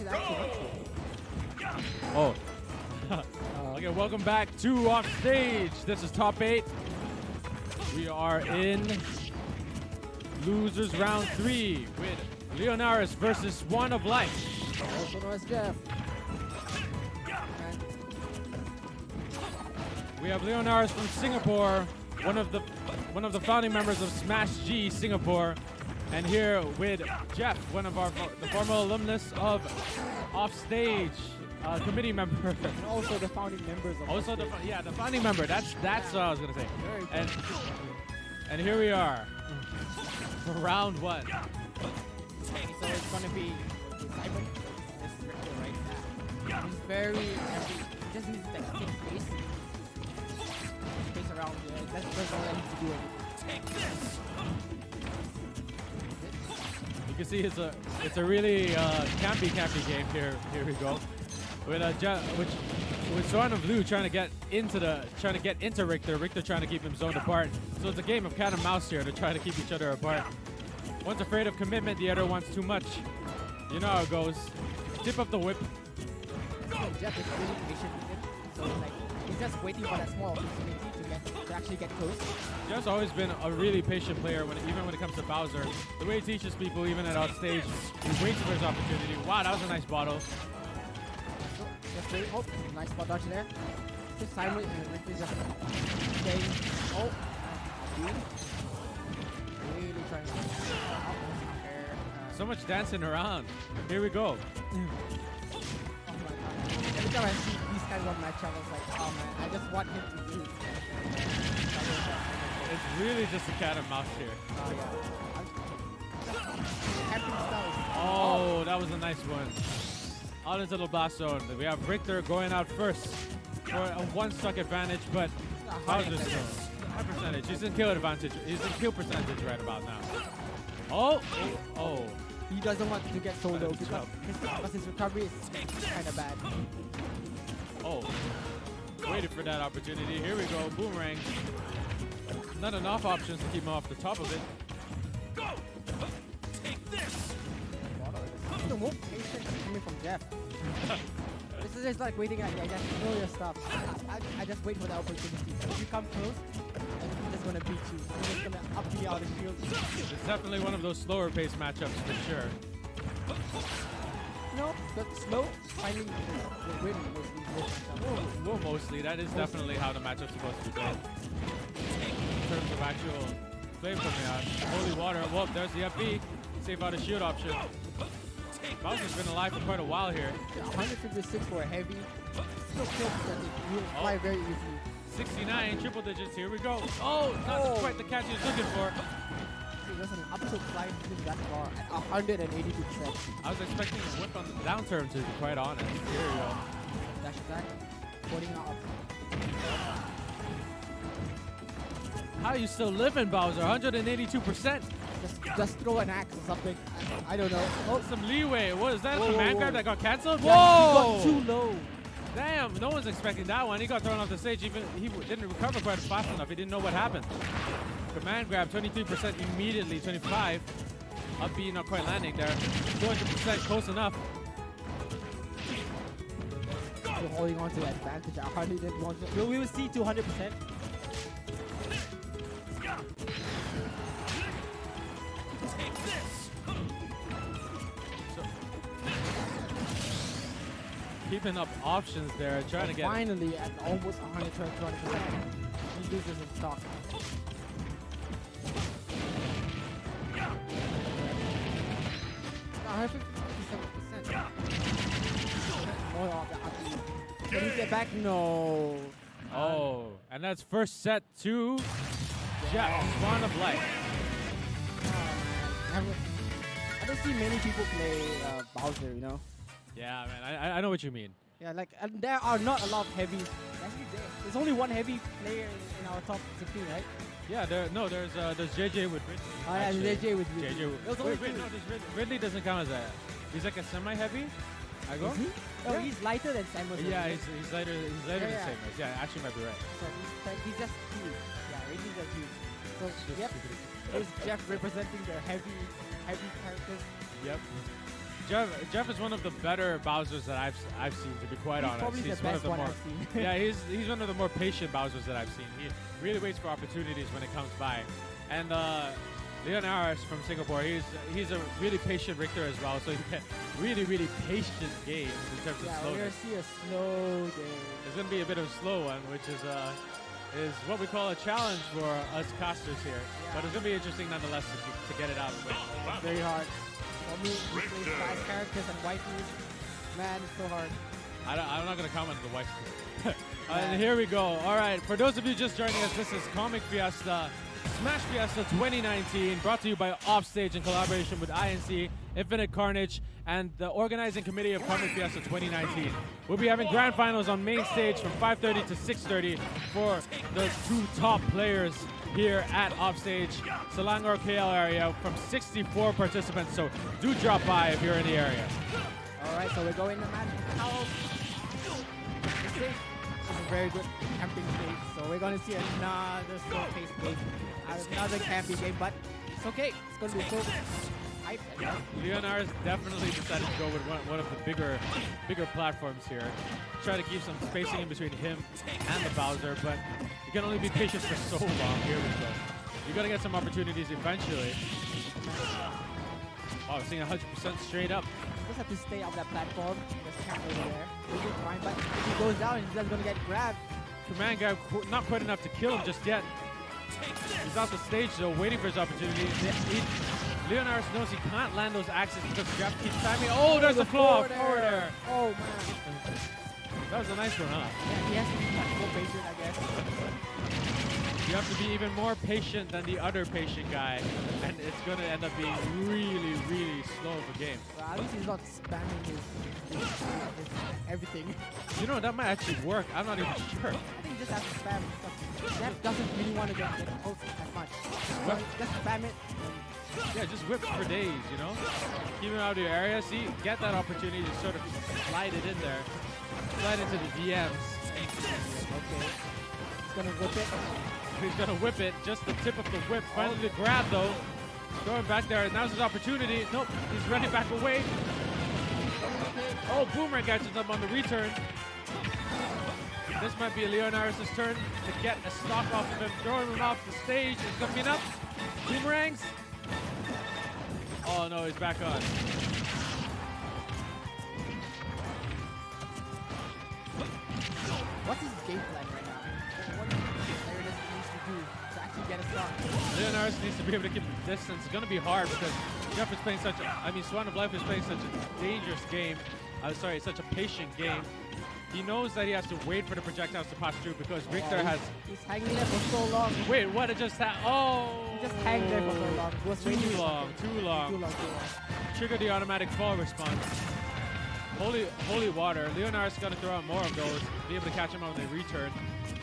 is actually not true. Oh. Okay, welcome back to Offstage. This is top 8. We are in losers round 3 with Lyonaris versus SwanofLue. Also known as Jeff. We have Lyonaris from Singapore, one of the founding members of Smash G Singapore, and here with Jeff, one of the former alumnus of Offstage, committee member. And also the founding members of Also the founding member. That's what I was gonna say. Very And here we are for round 1. Okay, so it's gonna be Simon versus Richter right now. He's very happy. He just needs to like take space. Space around here. That's all I need to do. Take this. You can see it's a really campy game here. Here we go. With SwanofLue trying to get into Richter. Richter trying to keep him zoned apart. So it's a game of cat and mouse here to try to keep each other apart. One's afraid of commitment, the other wants too much. You know how it goes. Tip up the whip. Jeff is really patient with him. So like he's just waiting for that small opportunity to actually get close. Jeff's always been a really patient player even when it comes to Bowser. The way he teaches people, even at Offstage, he waits for his opportunity. Wow, that was a nice bottle. Just wait. Oh, nice spot dodge there. Just Simon and Richter just staying. Oh, really trying to so much dancing around. Here we go. Oh my god. Every time I see these kinds of matchups, I was like, oh man, I just want him to lose. It's really just a cat and mouse here. Oh, that was a nice one. Out into the blast zone. We have Richter going out first for a 1-stock advantage, but Bowser's still high percentage. He's in kill advantage. He's in kill percentage right about now. Oh. He doesn't want to get solo because his recovery is kind of bad. Oh. Waited for that opportunity. Here we go. Boomerang. Not enough options to keep him off the top of it. Go! Take this! The more patience coming from Jeff. This is just like waiting at you. I just know your stuff. I just wait for the opportunity. If you come close, I'm just gonna beat you. I'm just gonna up you out of the shield. It's definitely one of those slower paced matchups for sure. No, but slow, finding the win mostly. Well, mostly. That is definitely how the matchup's supposed to be played. In terms of actual flame coming out. Holy water. Whoop, there's the FB. Save out a shield option. Bowser's been alive for quite a while here. 156 for a heavy. Still kills that he will fly very easily. 69, triple digits. Here we go. Oh, not quite the catch he was looking for. He was an up tilt fly using that bar at 182%. I was expecting a whip on the down turn, to be quite honest. Here we go. Dash attack. Putting out. How are you still living, Bowser? 182%. Just throw an axe or something. I don't know. Oh, some leeway. What is that? The man grab that got cancelled? Yeah, Whoa! he got too low. Damn, no one's expecting that one. He got thrown off the stage. Even he didn't recover quite fast enough. He didn't know what happened. Command grab, 23% immediately. 25. Up B not quite landing there. 200% close enough. Still holding on to the advantage at 101. We will see 200%. Keeping up options there, trying to get. Finally, at almost 120%, he loses his stock. I have 57%. More of the up. Can he get back? No. Oh, and that's first set to Jeff SwanofLue. I don't see many people play Bowser, you know? Yeah, man, I know what you mean. Yeah, like, and there are not a lot of heavies. There's only one heavy player in our top 16, right? Yeah, there's JJ with Ridley. Oh, yeah, JJ with Ridley. JJ with Ridley doesn't count as a. He's like a semi-heavy. I go. Is he? Oh, Yeah. he's lighter than Samus. Yeah, he's lighter. He's lighter than Yeah. Samus. Yeah, actually might be right. So he's just huge. Yeah, Ridley's just huge. So yep, there's Jeff representing the heavy characters. Yep. Jeff is one of the better Bowsers that I've seen, to be quite honest. Probably the best one I've seen. Yeah, he's one of the more patient Bowsers that I've seen. He really waits for opportunities when it comes by. And Lyonaris from Singapore, he's a really patient Richter as well, so you get really patient games in terms of slowness. We're gonna see a slow game. It's gonna be a bit of a slow one, which is what we call a challenge for us casters here. Yeah. But it's gonna be interesting nonetheless to get it out. It's very hard. For me, we play 5 characters and waifus. Man, it's so hard. I'm not gonna comment on the wife. And here we go. All right, for those of you just joining us, this is Comic Fiesta, Smash Fiesta 2019, brought to you by Offstage in collaboration with INC, Infinite Carnage, and the organizing committee of Comic Fiesta 2019. We'll be having grand finals on main stage from 5:30 to 6:30 for the 2 top players here at Offstage, Selangor KL area, from 64 participants. So do drop by if you're in the area. All right, so we're going to match house. This is a very good camping stage, so we're going to see another slow-paced game, another camping game, but it's okay. It's going to be so hype. Lyonaris definitely decided to go with one of the bigger platforms here. Try to keep some spacing in between him and the Bowser, but you can only be patient for so long. Here we go. You got to get some opportunities eventually. Oh, seeing 100% straight up. Just have to stay on that platform. Just camp over there. He'll be fine, but if he goes down, he's just going to get grabbed. Command grab, not quite enough to kill him just yet. He's off the stage though, waiting for his opportunity. Lyonaris knows he can't land those axes because the grab keeps timing. Oh, there's a claw forward air. Oh man. That was a nice one, huh? Yeah, he has to be much more patient, I guess. You have to be even more patient than the other patient guy, and it's going to end up being really slow of a game. Well, at least he's not spamming his everything. You know, that might actually work. I'm not even sure. I think he just has to spam stuff. Jeff doesn't really want to get ult as much. So just spam it. Yeah, just whips for days, you know? Keep him out of your area. See, get that opportunity to sort of slide it in there. Slide into the DMs. Okay. He's going to whip it. He's going to whip it. Just the tip of the whip. Finally the grab, though. Going back there. Now's his opportunity. Nope. He's running back away. Oh, Boomerang catches up on the return. This might be Lyonaris' turn to get a stock off of him. Throwing him off the stage. Is going to be enough. Boomerangs. Oh, no. He's back on. What's his game plan right now? What do you think Lyonaris needs to do to actually get a stock? Lyonaris needs to be able to keep the distance. It's going to be hard because Jeff is playing SwanofLue is playing such a dangerous game. Sorry, such a patient game. He knows that he has to wait for the projectiles to pass through because Richter has... He's hanging there for so long. Wait, what? It just happened? Oh! He just hanged there for so long. He was waiting Too for long, something. too long. Trigger the automatic fall response. Holy water. Lyonaris is going to throw out more of those. Be able to catch him on the return.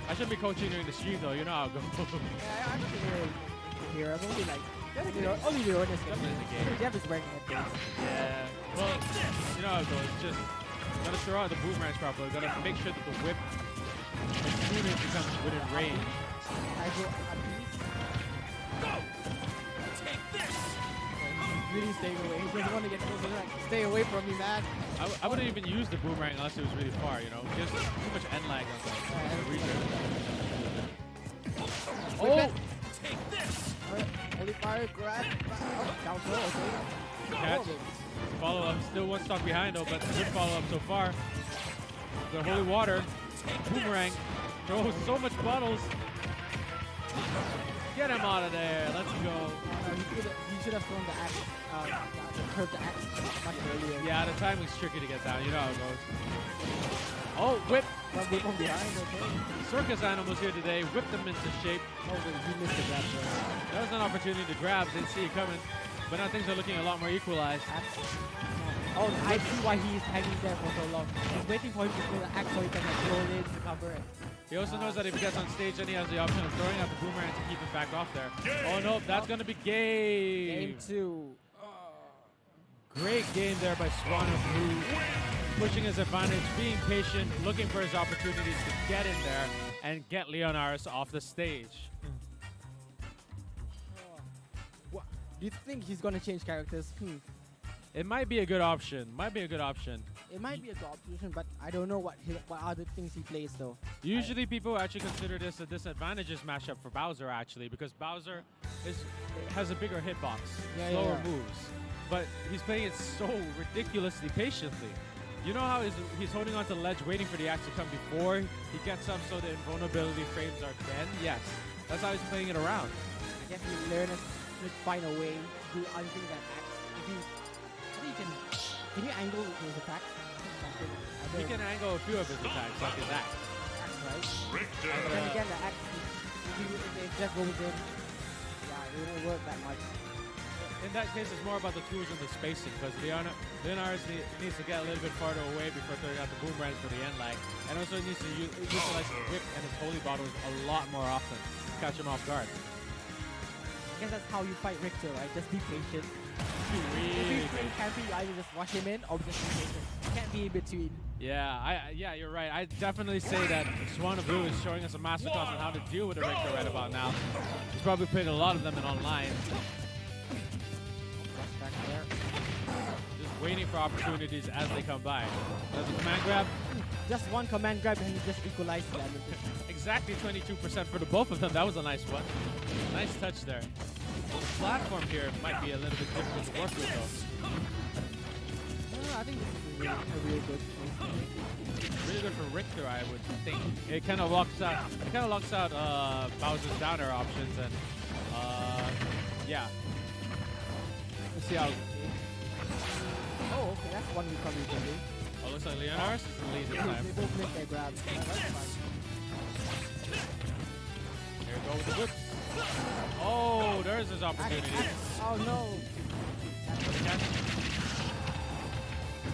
I shouldn't be coaching during the stream though. You know how it goes. Yeah, I'm not here. I'm only like... Only the honest game. Jeff is wearing headphones. Yeah. Well, you know how it goes. Just gotta throw out the boomerangs properly. Gotta make sure that the whip, as soon as it becomes within range. I go at least. Go! Take this! He's really staying away. He doesn't want to get closer. Like, stay away from me, man. I wouldn't even use the boomerang unless it was really far, you know? There's too much end lag on the return. Oh! Take this! Holy fire, grab. Oh, down throw, okay. Catch. Follow up, still one stock behind though, but good follow up so far. The holy water. Boomerang. Throws so much bottles. Get him out of there. Let's go. He should have thrown the axe, the curved axe much earlier. Yeah, the timing's tricky to get down. You know how it goes. Oh, whip. One whip from behind, okay. Circus animals here today. Whipped them into shape. Oh, wait, he missed the grab there. That was an opportunity to grab. Didn't see it coming. But now things are looking a lot more equalized. Oh, I see why he's hanging there for so long. He's waiting for him to throw the axe so he can like roll in to cover it. He also knows that if he gets on stage, then he has the option of throwing out the boomerang to keep him back off there. Oh no, that's going to be game. Game 2. Great game there by SwanofLue. Pushing his advantage, being patient, looking for his opportunities to get in there and get Lyonaris off the stage. Do you think he's gonna change characters? It might be a good option. Might be a good option. It might be a good option, but I don't know what other things he plays though. Usually people actually consider this a disadvantageous matchup for Bowser actually, because Bowser has a bigger hitbox, slower moves, but he's playing it so ridiculously patiently. You know how he's holding onto the ledge waiting for the axe to come before he gets up so the invulnerability frames are bent? Yes, that's how he's playing it around. I guess he learned to find a way to do anything that axe. If you, I think can you angle his attacks? He can angle a few of his attacks, like his axe. Right? But then again, the axe, if it just goes in, yeah, it won't work that much. In that case, it's more about the tools and the spacing, because Lyonaris needs to get a little bit farther away before throwing out the boomerangs for the end lag, and also needs to utilize his whip and his holy bottles a lot more often to catch him off guard. I guess that's how you fight Richter, right? Just be patient. Really if he's playing campy, you either just rush him in or just be patient. You can't be in between. Yeah, you're right. I definitely say that SwanofLue is showing us a masterclass on how to deal with a Richter right about now. He's probably played a lot of them in online. Back there. Just waiting for opportunities as they come by. Does a command grab? Just one command grab and he just equalized them. Exactly 22% for the both of them. That was a nice one. Nice touch there. The platform here might be a little bit difficult to work with though. I think this is a really good choice. Really good for Richter, I would think. It kind of locks out Bowser's downer options, and yeah. Let's see how. Oh, okay, that's one recovery for me. Oh, looks like Lyonaris is in the lead this time. They both make their grabs. Here we go with the whip. Oh, there's his opportunity. Oh no.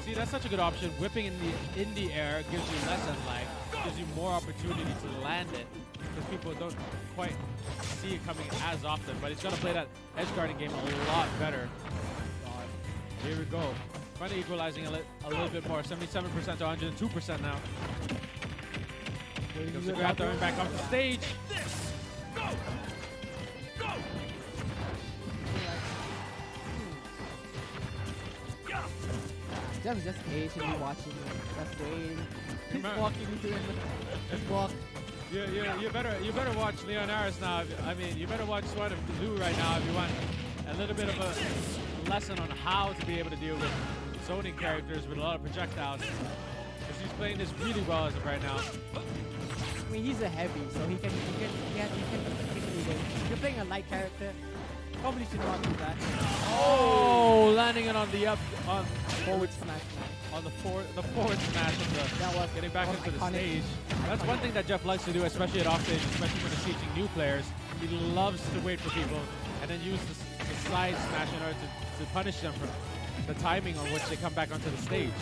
See, that's such a good option. Whipping in the air gives you less end lag, gives you more opportunity to land it, because people don't quite see it coming as often. But he's gonna play that edge guarding game a lot better. Here we go. Finally equalizing a little bit more. 77% to 102% now. Here comes the grab, throwing back off the stage. Go! Go! Jeff's just patiently watching him, just waiting. He's walking into him. Just walk. You better watch Lyonaris now. I mean, you better watch SwanofLue right now if you want a little bit of a lesson on how to be able to deal with zoning characters with a lot of projectiles. Because he's playing this really well as of right now. I mean, he's a heavy, so he can win. If you're playing a light character, probably should not do that. Oh, landing it on the Forward smash. On the forward smash of getting back into the stage. That's one thing that Jeff likes to do, especially at Offstage, especially when he's teaching new players. He loves to wait for people and then use the side smash in order to punish them for the timing on which they come back onto the stage.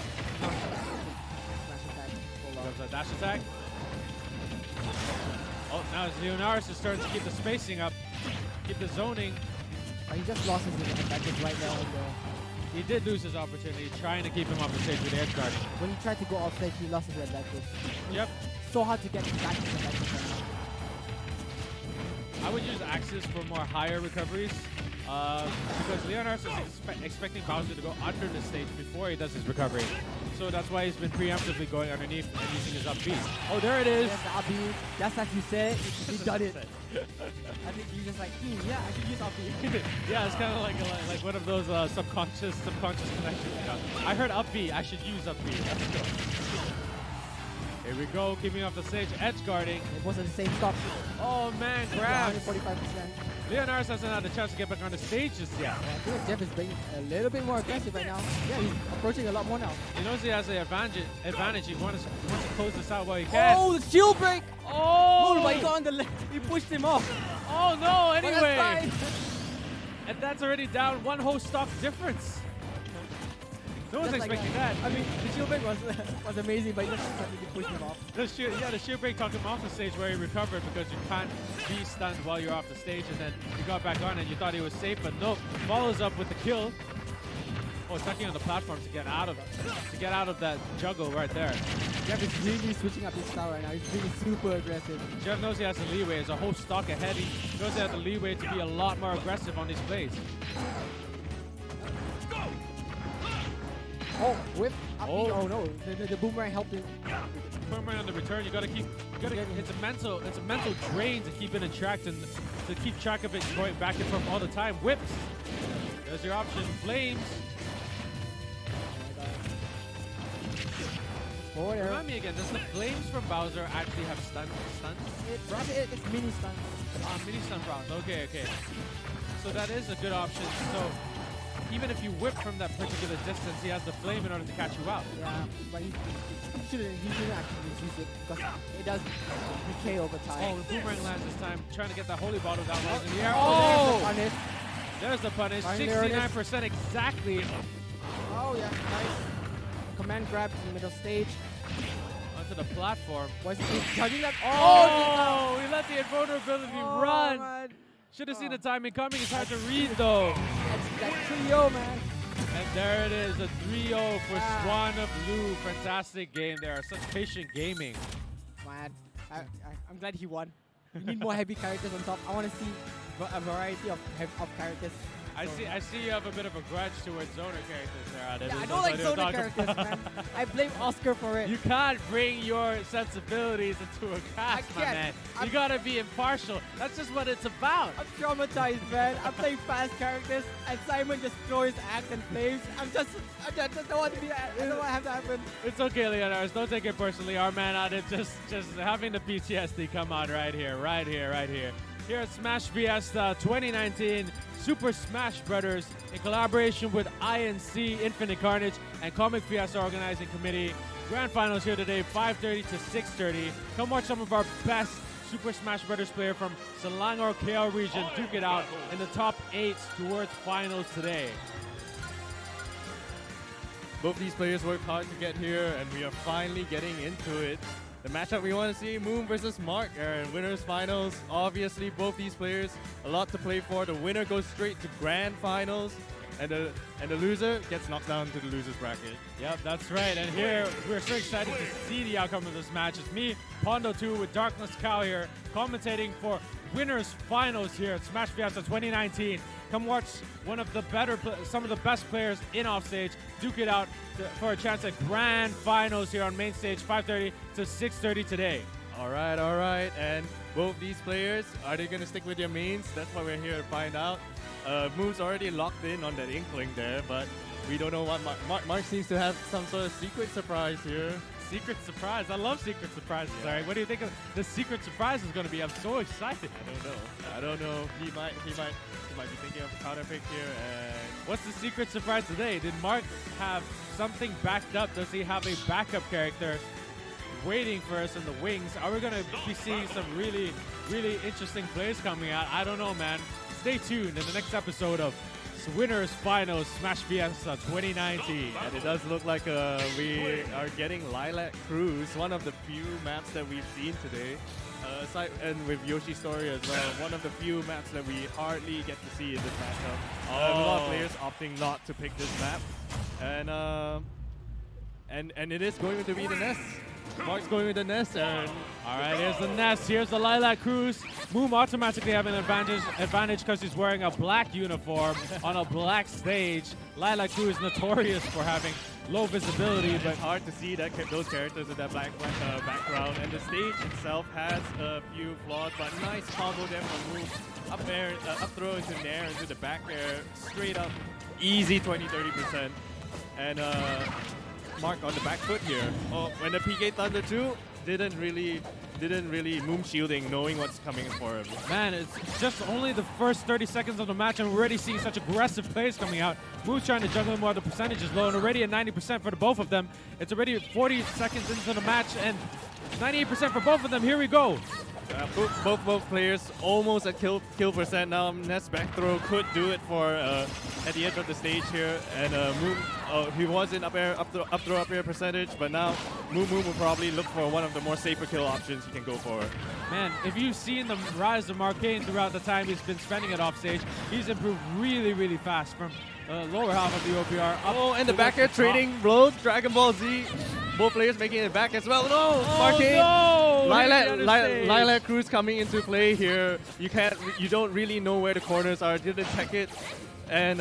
There's a dash attack. Oh, now Lyonaris is starting to keep the spacing up, keep the zoning. He just lost his advantage right now. He did lose his opportunity, trying to keep him off the stage with edge guarding. When he tried to go off stage, he lost his advantage. Yep. So hard to get back his advantage right now. I would use axes for more higher recoveries, because Lyonaris is expecting Bowser to go under the stage before he does his recovery. So that's why he's been preemptively going underneath and using his up B. Oh, there it is. Yes, the up B. Just as you said, he done it. I think you just like, yeah, I should use up B. Yeah, it's kind of like one of those subconscious connections. I heard up B. I should use up B. Let's go. Here we go, keeping off the stage, edge guarding. It wasn't the same stop. Oh man, grab. 145%. Lyonaris hasn't had a chance to get back on the stage just yet. Yeah, I think Jeff is being a little bit more aggressive right now. Yeah, he's approaching a lot more now. He knows he has the advantage. He wants to close this out while he can. Oh, the shield break! Oh! Oh my god, on the left. He pushed him off. Oh no, anyway. But that's And that's already down one whole stock difference. No one's just expecting like that. I mean, the shield break was amazing, but he just suddenly pushed him off. The shield break took him off the stage where he recovered, because you can't be stunned while you're off the stage, and then you got back on and you thought he was safe, but nope. Follows up with the kill. Oh, tucking on the platform to get out of that juggle right there. Jeff is really switching up his style right now. He's being super aggressive. Jeff knows he has the leeway. There's a whole stock ahead. He knows he has the leeway to be a lot more aggressive on these plays. Oh, whip. Up Oh. oh no, the boomerang helped him. Boomerang on the return. You gotta keep. It's a mental drain to keep it in track and to keep track of it going back and forth all the time. Whips. There's your option. Flames. Forward air. Remind me again. Does the flames from Bowser actually have stuns? It's mini stun. Mini stun rounds. Okay. So that is a good option. So even if you whip from that particular distance, he has the flame in order to catch you out. Yeah, but he shouldn't actually use it because it does decay over time. Oh, the boomerang lands this time, trying to get that holy bottle down in the air. Oh, Oh! There's the punish. Fine, there it is. 69% exactly. Oh yeah, nice. Command grab in the middle stage. Onto the platform. Was he charging that? Oh! He let the invulnerability Oh, run. man. Should have seen the timing coming. It's hard to read though. That's that trio, man. And there it is, a 3-0 for Ah. SwanofLue. Fantastic game there. Such patient gaming. Man, I'm glad he won. We need more heavy characters on top. I want to see a variety of characters. I see you have a bit of a grudge towards zoner characters there. Adam. Yeah, I That's don't what like we zoner talk characters, about. man. I blame Oscar for it. You can't bring your sensibilities into a cast, my can't. man. You I'm- gotta be impartial. That's just what it's about. I'm traumatized, man. I'm playing fast characters, and Simon just throws axe and flames. I just don't want to be. I don't want to have that happen. It's okay, Lyonaris. Don't take it personally. Our man out it just having the PTSD come out right here. Here at Smash Fiesta 2019 Super Smash Brothers in collaboration with INC, Infinite Carnage, and Comic Fiesta Organizing Committee. Grand Finals here today, 5:30 to 6:30. Come watch some of our best Super Smash Brothers player from Selangor KL region duke it out in the top 8 towards finals today. Both these players worked hard to get here, and we are finally getting into it. The matchup we want to see, Moom versus Mark, are in winners finals. Obviously, both these players, a lot to play for. The winner goes straight to grand finals, and the loser gets knocked down to the loser's bracket. Yep, that's right. And here, we're so excited to see the outcome of this match. It's me, Pondo 2, with Darkness Cow here, commentating for winners finals here at Smash Fiesta 2019. Come watch some of the best players in Offstage duke it out for a chance at grand finals here on main stage, 5:30 to 6:30 today. All right. And both these players, are they going to stick with their mains? That's what we're here to find out. Moom's already locked in on that inkling there, but we don't know what Mark seems to have some sort of secret surprise here. Secret surprise. I love secret surprises. All right, what do you think of the secret surprise is going to be? I'm so excited. I don't know. He might be thinking of a counter pick here. And What's the secret surprise today? Did Mark have something backed up? Does he have a backup character waiting for us in the wings? Are we going to be seeing some really, really interesting plays coming out? I don't know, man. Stay tuned in the next episode of Winners Finals Smash Fiesta 2019. And it does look like we are getting Lilac Cruise, one of the few maps that we've seen today. And with Yoshi's Story as well, one of the few maps that we hardly get to see in this matchup. A lot of players opting not to pick this map. And it is going to be the Nest. Mark's going with the Nest, and All right, here's the Nest. Here's the Lilac Cruise. Moom automatically having an advantage because he's wearing a black uniform on a black stage. Lilac Cruise notorious for having low visibility, but it's hard to see those characters in that black background. And the stage itself has a few flaws, but nice combo there from Moom. Up air, up throw into Nair, into the back air, straight up, easy 20-30%. And Mark on the back foot here. Oh, when the PK Thunder 2 didn't really Moom shielding, knowing what's coming for him. man, it's just only the first 30 seconds of the match and we're already seeing such aggressive plays coming out. Moom's trying to juggle him while the percentage is low and already at 90% for the both of them. It's already 40 seconds into the match and 98% for both of them. Here we go. Both players almost at kill percent now. Nest back throw could do it for at the end of the stage here, and Moom he was in up throw up air percentage, but now Moom will probably look for one of the more safer kill options he can go for. Man, if you've seen the rise of Marcane throughout the time he's been spending at Offstage, he's improved really, really fast from lower half of the OPR up And the to back air top. trading blows, Dragon Ball Z. Both players making it back as well. No, Marcane. No! Lilac Cruz coming into play here. You don't really know where the corners are. Didn't check it. And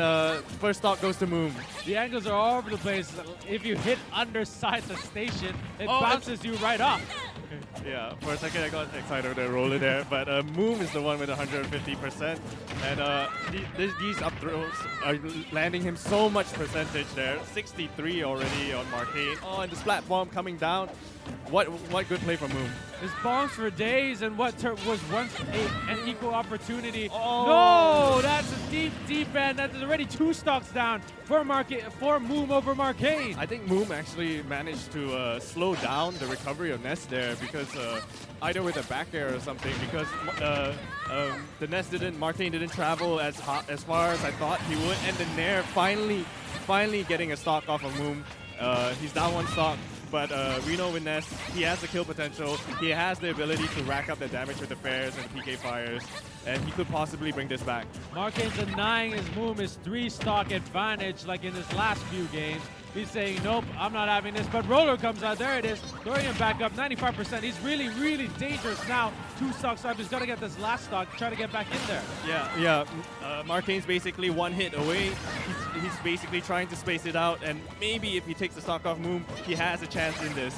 first stock goes to Moom. The angles are all over the place. If you hit underside the station, it Oh, bounces you right off. Yeah, for a second I got excited with the roller there, but Moom is the one with 150%. And these up throws are landing him so much percentage there. 63 already on Marcane. Oh, and the splat bomb coming down. What good play from Moom. His bombs for days and what was once an equal opportunity. Oh. No, that's a deep end. That is already 2 stocks down for Moom over Marcane. I think Moom actually managed to slow down the recovery of Ness there because either with a back air or something, because the Ness Marcane didn't travel as far as I thought he would, and the Nair finally getting a stock off of Moom. He's down 1 stock. But we know with Ness, he has the kill potential. He has the ability to rack up the damage with the fairs and the PK fires, and he could possibly bring this back. Marcane's denying his Moom his 3 stock advantage like in his last few games. He's saying, nope, I'm not having this. But Roller comes out. There it is. Throwing him back up, 95%. He's really, really dangerous now. 2 stocks up. He's got to get this last stock, try to get back in there. Yeah. Marcane's basically 1 hit away. He's basically trying to space it out. And maybe if he takes the stock off Moom, he has a chance in this.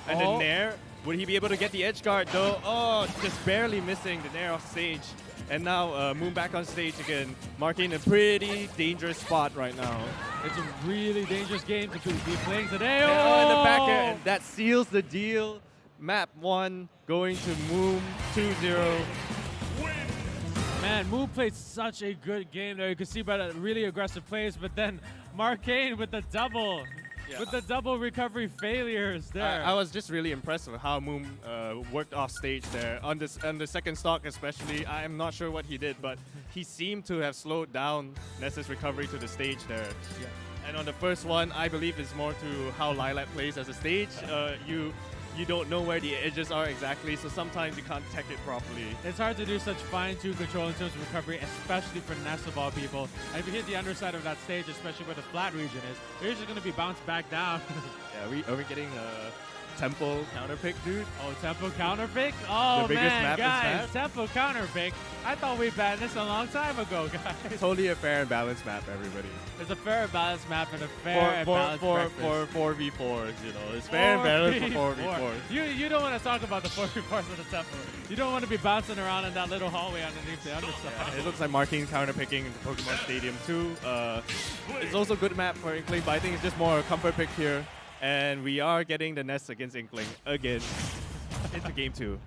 And the Nair, would he be able to get the edge guard though? Oh, just barely missing the Nair off stage. And now Moom back on stage again. Marcane in a pretty dangerous spot right now. It's a really dangerous game to be playing today. Oh, in the back air, and that seals the deal. Map 1 going to Moom 2-0. Man, Moom played such a good game there. You can see by the really aggressive plays, but then Marcane with the double. Yeah. With the double recovery failures there. I was just really impressed with how Moom worked off stage there. On the second stock especially, I'm not sure what he did, but he seemed to have slowed down Ness's recovery to the stage there. Yeah. And on the first one, I believe it's more to how Lilac plays as a stage. You don't know where the edges are exactly, so sometimes you can't tech it properly. It's hard to do such fine-tuned control in terms of recovery, especially for Ness of all people. And if you hit the underside of that stage, especially where the flat region is, you're just going to be bounced back down. Yeah, are we getting Tempo counterpick, dude? Oh, Tempo counterpick? Oh, The biggest man, map in guys, Smash? Tempo counterpick. I thought we banned this a long time ago, guys. Totally a fair and balanced map, everybody. It's a fair and balanced map and a fair and balanced breakfast. For 4v4s, you know. It's fair and balanced for 4v4s. You don't want to talk about the 4v4s of the Tempo. You don't want to be bouncing around in that little hallway underneath the underside. Yeah, it looks like Marcane counterpicking in the Pokemon Stadium too. It's also a good map for Inkling, but I think it's just more a comfort pick here. And we are getting the Nest against Inkling again into game 2.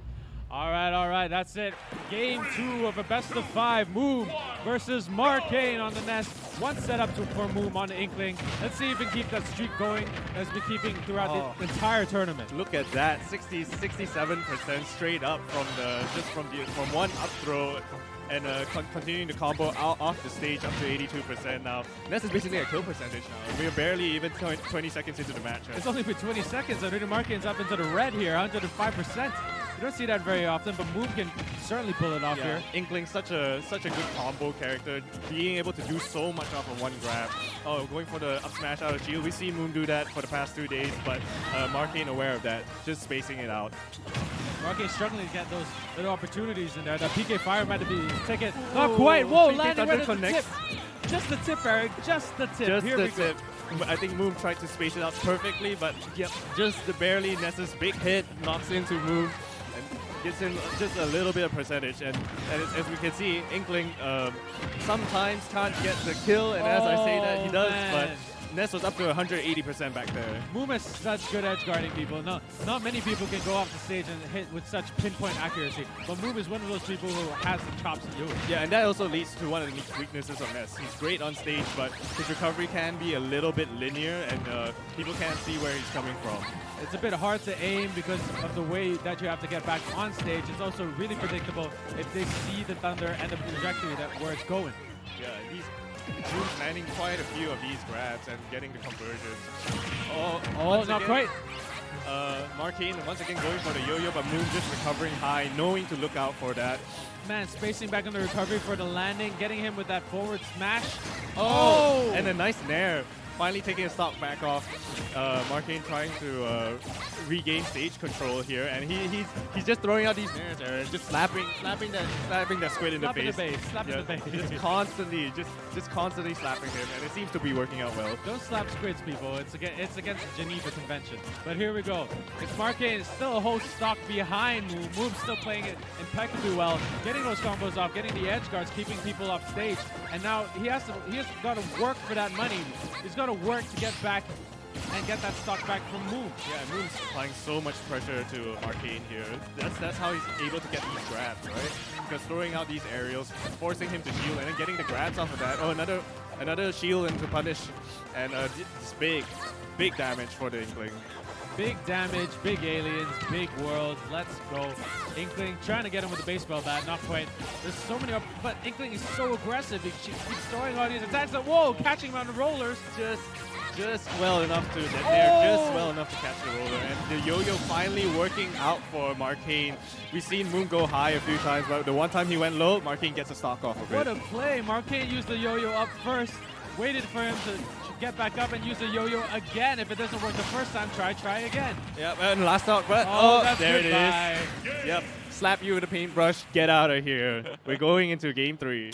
All right, that's it. Game 2 of a best of 5. Moom versus Marcane on the Nest. 1 setup for Moom on the Inkling. Let's see if we can keep that streak going as we're keeping throughout the entire tournament. Look at that, 67% straight up from one up throw. And continuing the combo out off the stage up to 82% now. Ness is basically a kill percentage now. We are barely even 20 seconds into the match. Right? It's only been 20 seconds. Already Marcane's up into the red here, 105%. You don't see that very often, but Moom can certainly pull it off here. Inkling, such a good combo character, being able to do so much off of 1 grab. Oh, going for the up smash out of shield. We've seen Moom do that for the past 2 days, but Marcane aware of that, just spacing it out. Marcane struggling to get those little opportunities in there. That PK Fire might be his ticket. Not quite. Whoa, landing right at the tip. Just the tip, Eric. Just the tip. Just here the we tip. I think Moom tried to space it out perfectly, but yep, just the barely Ness's big hit knocks into Moom and gets him just a little bit of percentage. And as we can see, Inkling sometimes can't get the kill, and as I say that, he does, but Ness was up to 180% back there. Moom has such good edge guarding people. No, not many people can go off the stage and hit with such pinpoint accuracy. But Moom is one of those people who has the chops to do it. Yeah, and that also leads to one of the weaknesses of Ness. He's great on stage, but his recovery can be a little bit linear, and people can't see where he's coming from. It's a bit hard to aim because of the way that you have to get back on stage. It's also really predictable if they see the thunder and the trajectory where it's going. Yeah, Moom's landing quite a few of these grabs and getting the conversions. Oh, not quite. Marcane once again going for the yo-yo, but Moom just recovering high, knowing to look out for that. Man, spacing back on the recovery for the landing, getting him with that forward smash. Oh! And a nice nair. finally taking a stock back off. Marcane trying to regain stage control here, and he's just throwing out these mirrors there, just slapping that squid in the face. Slapping the base. Just constantly slapping him, and it seems to be working out well. Don't slap squids, people. It's against the Geneva Convention. But here we go. It's Marcane. It's still a whole stock behind Moom. Moom's still playing it impeccably well, getting those combos off, getting the edge guards, keeping people off stage. And now he has got to work for that money. He's got to work to get back and get that stock back from Moom. Yeah, Moom's applying so much pressure to Marcane here. That's how he's able to get these grabs, right? Because throwing out these aerials, forcing him to shield, and then getting the grabs off of that. Oh, another shield into punish, and it's big damage for the Inkling. Big damage, big aliens, big worlds. Let's go. Inkling trying to get him with the baseball bat, not quite. There's so many, but Inkling is so aggressive. He keeps throwing all these attacks. Whoa, catching him on the rollers. Just well enough to get there, just well enough to catch the roller. And the yo-yo finally working out for Marcane. We've seen Moom go high a few times, but the one time he went low, Marcane gets a stock off of it. What a play. Marcane used the yo-yo up first, waited for him to get back up and use the yo-yo again. If it doesn't work the first time, try again. Yep, and last stock, but that's there goodbye. it is. Yep, slap you with a paintbrush, get out of here. We're going into game 3.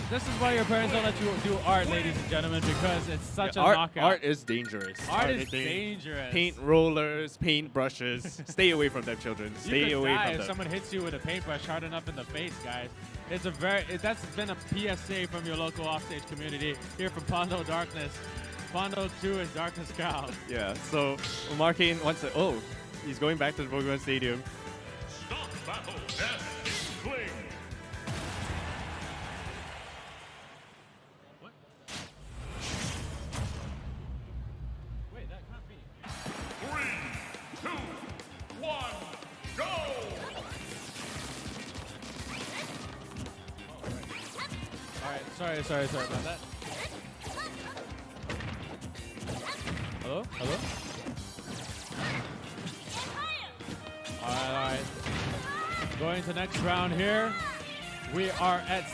This is why your parents don't let you do art, ladies and gentlemen, because it's such a knockout. Art is dangerous. Art is dangerous. Paint rollers, paint brushes. Stay away from them, children. Stay away from if them. someone hits you with a paintbrush hard enough in the face, guys. That's been a PSA from your local offstage community here from Pondo Darkness. Pondo 2 is Darkness Cow. Yeah, so Marcane wants to. Oh, he's going back to the Pokemon Stadium. Stock battle death swing. What? Wait, that can't be. 3, 2, 1, go! Alright, sorry about that. Hello? Alright. Going to next round here. We are at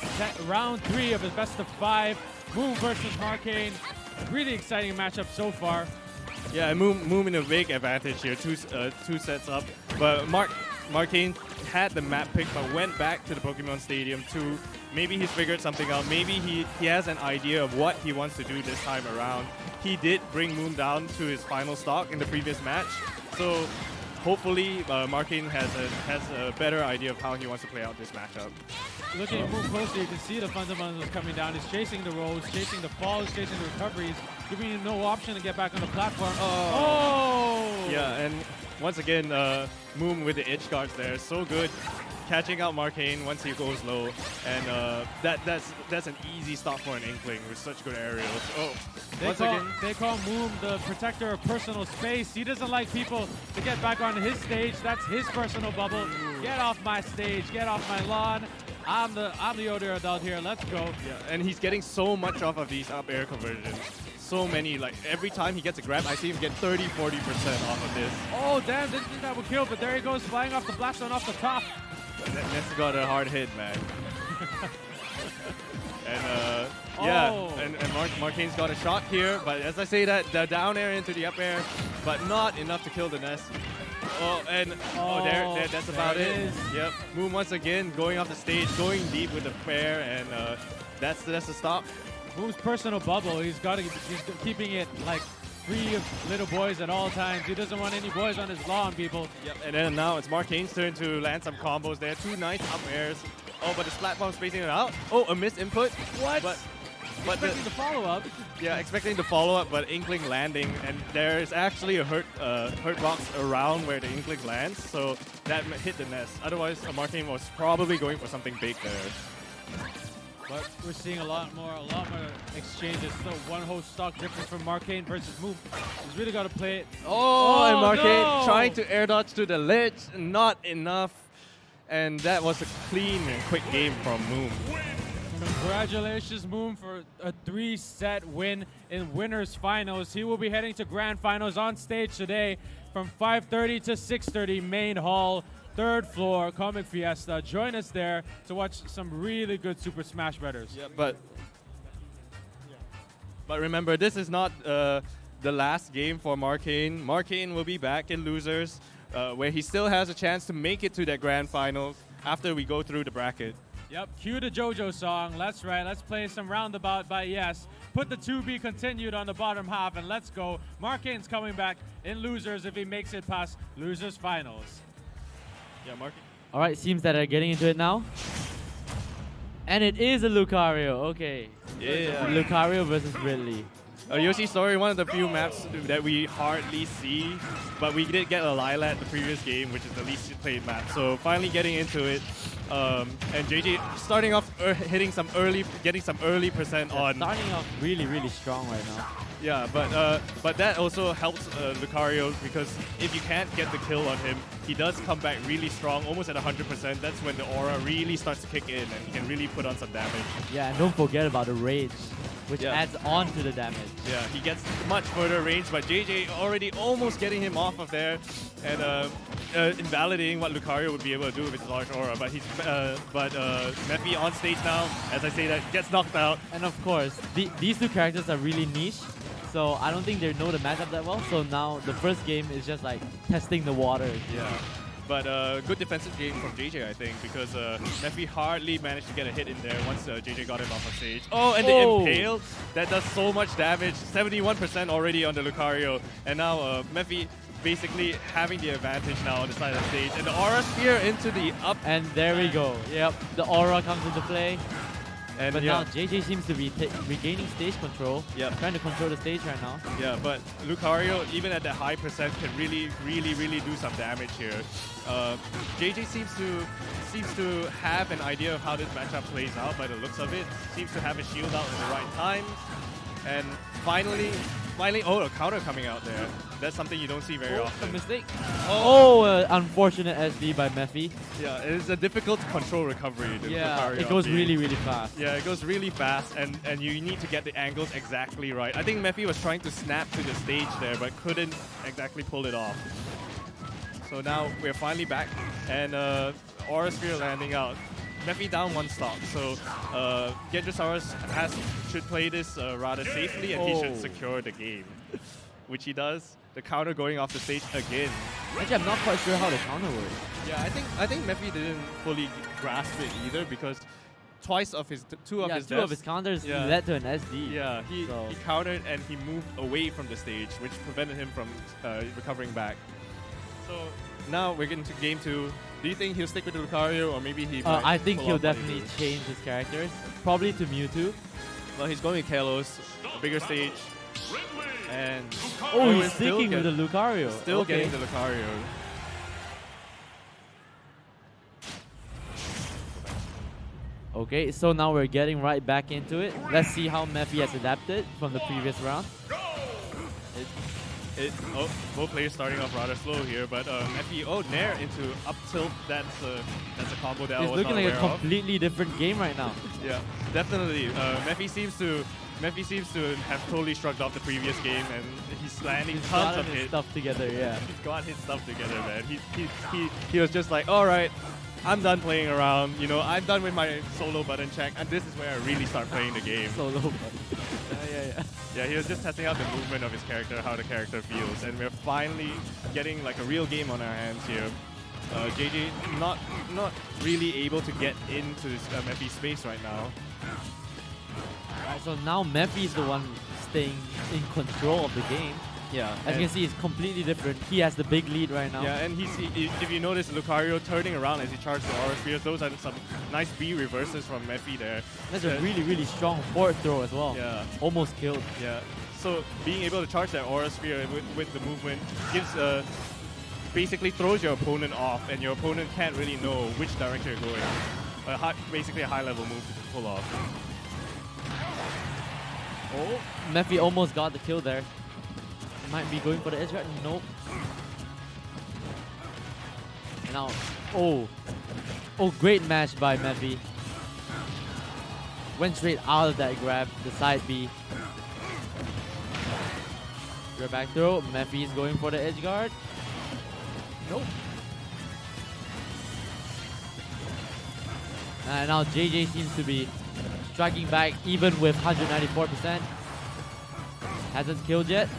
round 3 of the best of 5. Moom versus Marcane. Really exciting matchup so far. Yeah, Moom in a big advantage here, two sets up. But Marcane had the map pick, but went back to the Pokemon Stadium to maybe he's figured something out. Maybe he has an idea of what he wants to do this time around. He did bring Moom down to his final stock in the previous match, so hopefully Marcane has a better idea of how he wants to play out this matchup. Looking at Moom closely, you can see the fundamentals coming down. He's chasing the rolls, chasing the falls, chasing the recoveries, giving him no option to get back on the platform. Oh! Yeah, and once again, Moom with the edge guards there, so good. Catching out Marcane once he goes low, and that's an easy stop for an Inkling with such good aerials. Oh, They call Moom the protector of personal space. He doesn't like people to get back on his stage. That's his personal bubble. Get off my stage. Get off my lawn. I'm the older adult here. Let's go. Yeah, and he's getting so much off of these up air conversions. So many, like every time he gets a grab, I see him get 30-40% off of this. Oh damn! Didn't think that would kill, but there he goes, flying off the blast zone off the top. That's got a hard hit, man. And Marcane's got a shot here, but as I say that, the down air into the up air, but not enough to kill the nest. Oh, and that's about it. Yep, Moom once again going off the stage, going deep with the fair, and that's the stop. Moom's personal bubble, he's keeping it like free of little boys at all times. He doesn't want any boys on his lawn, people. Yep, and then now it's Marcane's turn to land some combos there. 2 nice up airs. Oh, but the splat bomb spacing it out. Oh, a missed input. What? But expecting the follow-up. Yeah, expecting the follow-up, but Inkling landing, and there's actually a hurt box around where the Inkling lands, so that hit the nest. Otherwise, Marcane was probably going for something big there. But we're seeing a lot more exchanges. Still one whole stock difference from Marcane versus Moom. He's really got to play it. Oh, and Marcane no! trying to air dodge to the ledge, not enough. And that was a clean and quick game from Moom. Congratulations, Moom, for a 3-set win in winners finals. He will be heading to grand finals on stage today from 5:30 to 6:30 main hall. 3rd floor, Comic Fiesta. Join us there to watch some really good Super Smash Brothers. Yeah, but But remember, this is not the last game for Marcane. Marcane will be back in losers, where he still has a chance to make it to that grand finals after we go through the bracket. Yep, cue the JoJo song. That's right. Let's play some Roundabout by Yes. Put the to be continued on the bottom half, and let's go. Marcane's coming back in losers if he makes it past losers finals. Yeah, Marcane. All right, seems that they're getting into it now. And it is a Lucario. Okay. Yeah. Lucario versus Ridley. Yoshi Story, one of the few maps that we hardly see, but we did get a Lilat the previous game, which is the least played map. So finally getting into it, and JJ starting off getting some early percent on. Starting off really, really strong right now. Yeah, but that also helps Lucario, because if you can't get the kill on him, he does come back really strong, almost at 100%. That's when the aura really starts to kick in, and he can really put on some damage. Yeah, and don't forget about the rage, which Yeah. adds on to the damage. Yeah, he gets much further range, but JJ already almost getting him off of there, and invalidating what Lucario would be able to do with his large aura. But Mephi on stage now, as I say that, gets knocked out. And of course, these two characters are really niche, so I don't think they know the matchup that well. So now the first game is just like testing the waters. Yeah. But good defensive game from JJ, I think, because Mephi hardly managed to get a hit in there once JJ got him off of stage. Oh, and the Impale! That does so much damage. 71% already on the Lucario. And now Mephi basically having the advantage now on the side of the stage. And the Aura Sphere into the up. And there we go. Yep, the aura comes into play. And But yeah. now JJ seems to be regaining stage control. Yeah. Trying to control the stage right now. Yeah, but Lucario, even at that high percent, can really do some damage here. JJ seems to have an idea of how this matchup plays out by the looks of it. Seems to have a shield out at the right time. And finally, oh, a counter coming out there. That's something you don't see very A often. mistake. Unfortunate SD by Mephi. Yeah, it's a difficult to control recovery. The Lucario It goes game. really, really fast. Yeah, it goes really fast, and you need to get the angles exactly right. I think Mephi was trying to snap to the stage there, but couldn't exactly pull it off. So now we're finally back, and Aura Sphere landing out. Mephi down one stock, so genjosaurus should play this rather safely, and he should secure the game, which he does. The counter going off the stage again. Actually, I'm not quite sure how the counter works. Yeah, I think Mephi didn't fully grasp it either, because two of his Two of deaths- his counters Yeah. led to an SD. Yeah, he countered and he moved away from the stage, which prevented him from recovering back. So now we're getting to game 2. Do you think he'll stick with the Lucario, or maybe he might I think pull he'll off what he definitely did? change his characters. Probably to Mewtwo. Well, he's going with Kalos, a bigger stage, and Oh, we're he's still sticking with the get- Lucario. still Okay. getting the Lucario. Okay, so now we're getting right back into it. Let's see how Mephi has adapted from the previous round. Both players starting off rather slow here, but Mephi, Nair into up tilt. That's a combo that I It's was looking not like a aware of. completely different game right now. Yeah, definitely. Mephi seems to have totally shrugged off the previous game, and he's landing He's tons gotten of his hits. stuff together, yeah. He's got his stuff together, man. He was just like, all right, I'm done playing around. You know, I'm done with my solo button check, and this is where I really start playing the game. Solo. yeah. Yeah, he was just testing out the movement of his character, how the character feels, and we're finally getting like a real game on our hands here. JJ not really able to get into this Mephi space right now. Right, so now Mephi is the one staying in control of the game. Yeah, As you can see, it's completely different. He has the big lead right now. Yeah, and if you notice Lucario turning around as he charges the Aura Spheres, those are some nice B reverses from Mephi there. That's a really, really strong forward throw as well. Yeah. Almost killed. Yeah, so being able to charge that Aura Sphere with the movement gives basically throws your opponent off, and your opponent can't really know which direction you're going. Basically a high level move to pull off. Oh, Mephi almost got the kill there. Might be going for the edge guard. Nope. And now, oh, great match by Mephi. Went straight out of that grab, the side B. Grab back throw. Mephi is going for the edge guard. Nope. And now JJ seems to be striking back even with 194%. Hasn't killed yet.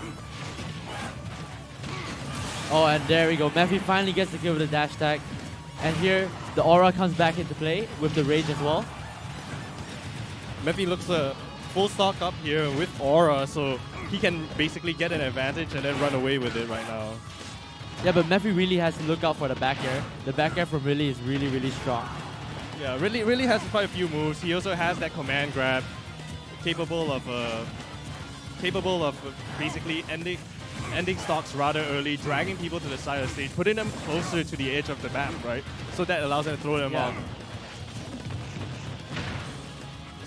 Oh, and there we go. Mephi finally gets the kill with the dash tag. And here, the aura comes back into play with the rage as well. Mephi looks full stock up here with aura, so he can basically get an advantage and then run away with it right now. Yeah, but Mephi really has to look out for the back air. The back air from Ridley is really, really strong. Yeah, really has quite a few moves. He also has that command grab, capable of basically ending stocks rather early, dragging people to the side of the stage, putting them closer to the edge of the map, right? So that allows them to throw them off.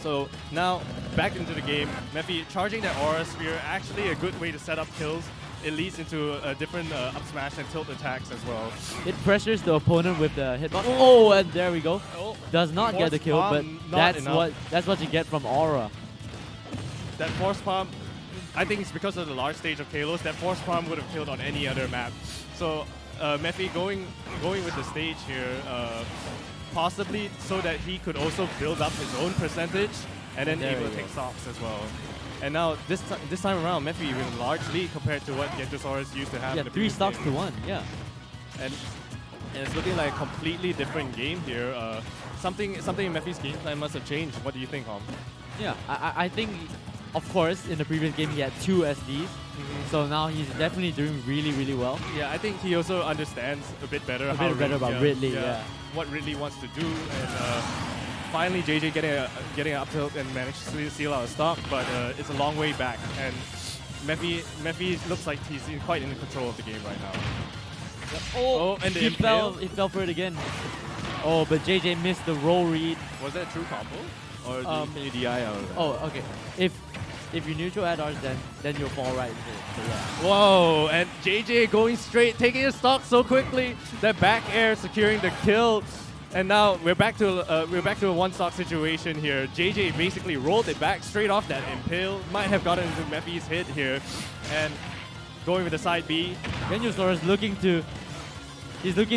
So now, back into the game, Mephi charging that Aura Sphere, actually a good way to set up kills. It leads into a different up smash and tilt attacks as well. It pressures the opponent with the hitbox. Oh, and there we go. Oh, Does not get the kill, but that's what you get from Aura. That force palm, I think it's because of the large stage of Kalos, that force palm would have killed on any other map. So Mephi going with the stage here, possibly so that he could also build up his own percentage and then able to take stocks as well. And now this time around, Mephi with a large lead compared to what genjosaurus used to have. Yeah, in the 3 stocks game. to 1. Yeah. And it's looking like a completely different game here. Something in Mephi's game plan must have changed. What do you think, Hom? Yeah, I think, of course, in the previous game he had 2 SDs. So now he's definitely doing really, really well. Yeah, I think he also understands a bit better about Ridley, yeah. What Ridley wants to do, and finally JJ getting an up tilt and managed to seal out a stock, but it's a long way back, and Mephi looks like he's quite in control of the game right now. Yep. Oh, and the impale. He fell for it again. Oh, but JJ missed the roll read. Was that a true combo? Or can you DI out of that? Oh, okay. If you neutral add-ons, then you'll fall right into it. So yeah. Whoa, and JJ going straight, taking his stock so quickly. That back air securing the kill. And now we're back to a one stock situation here. JJ basically rolled it back straight off that impale. Might have gotten into Mephi's hit here. And going with the side B. Genjosaurus looking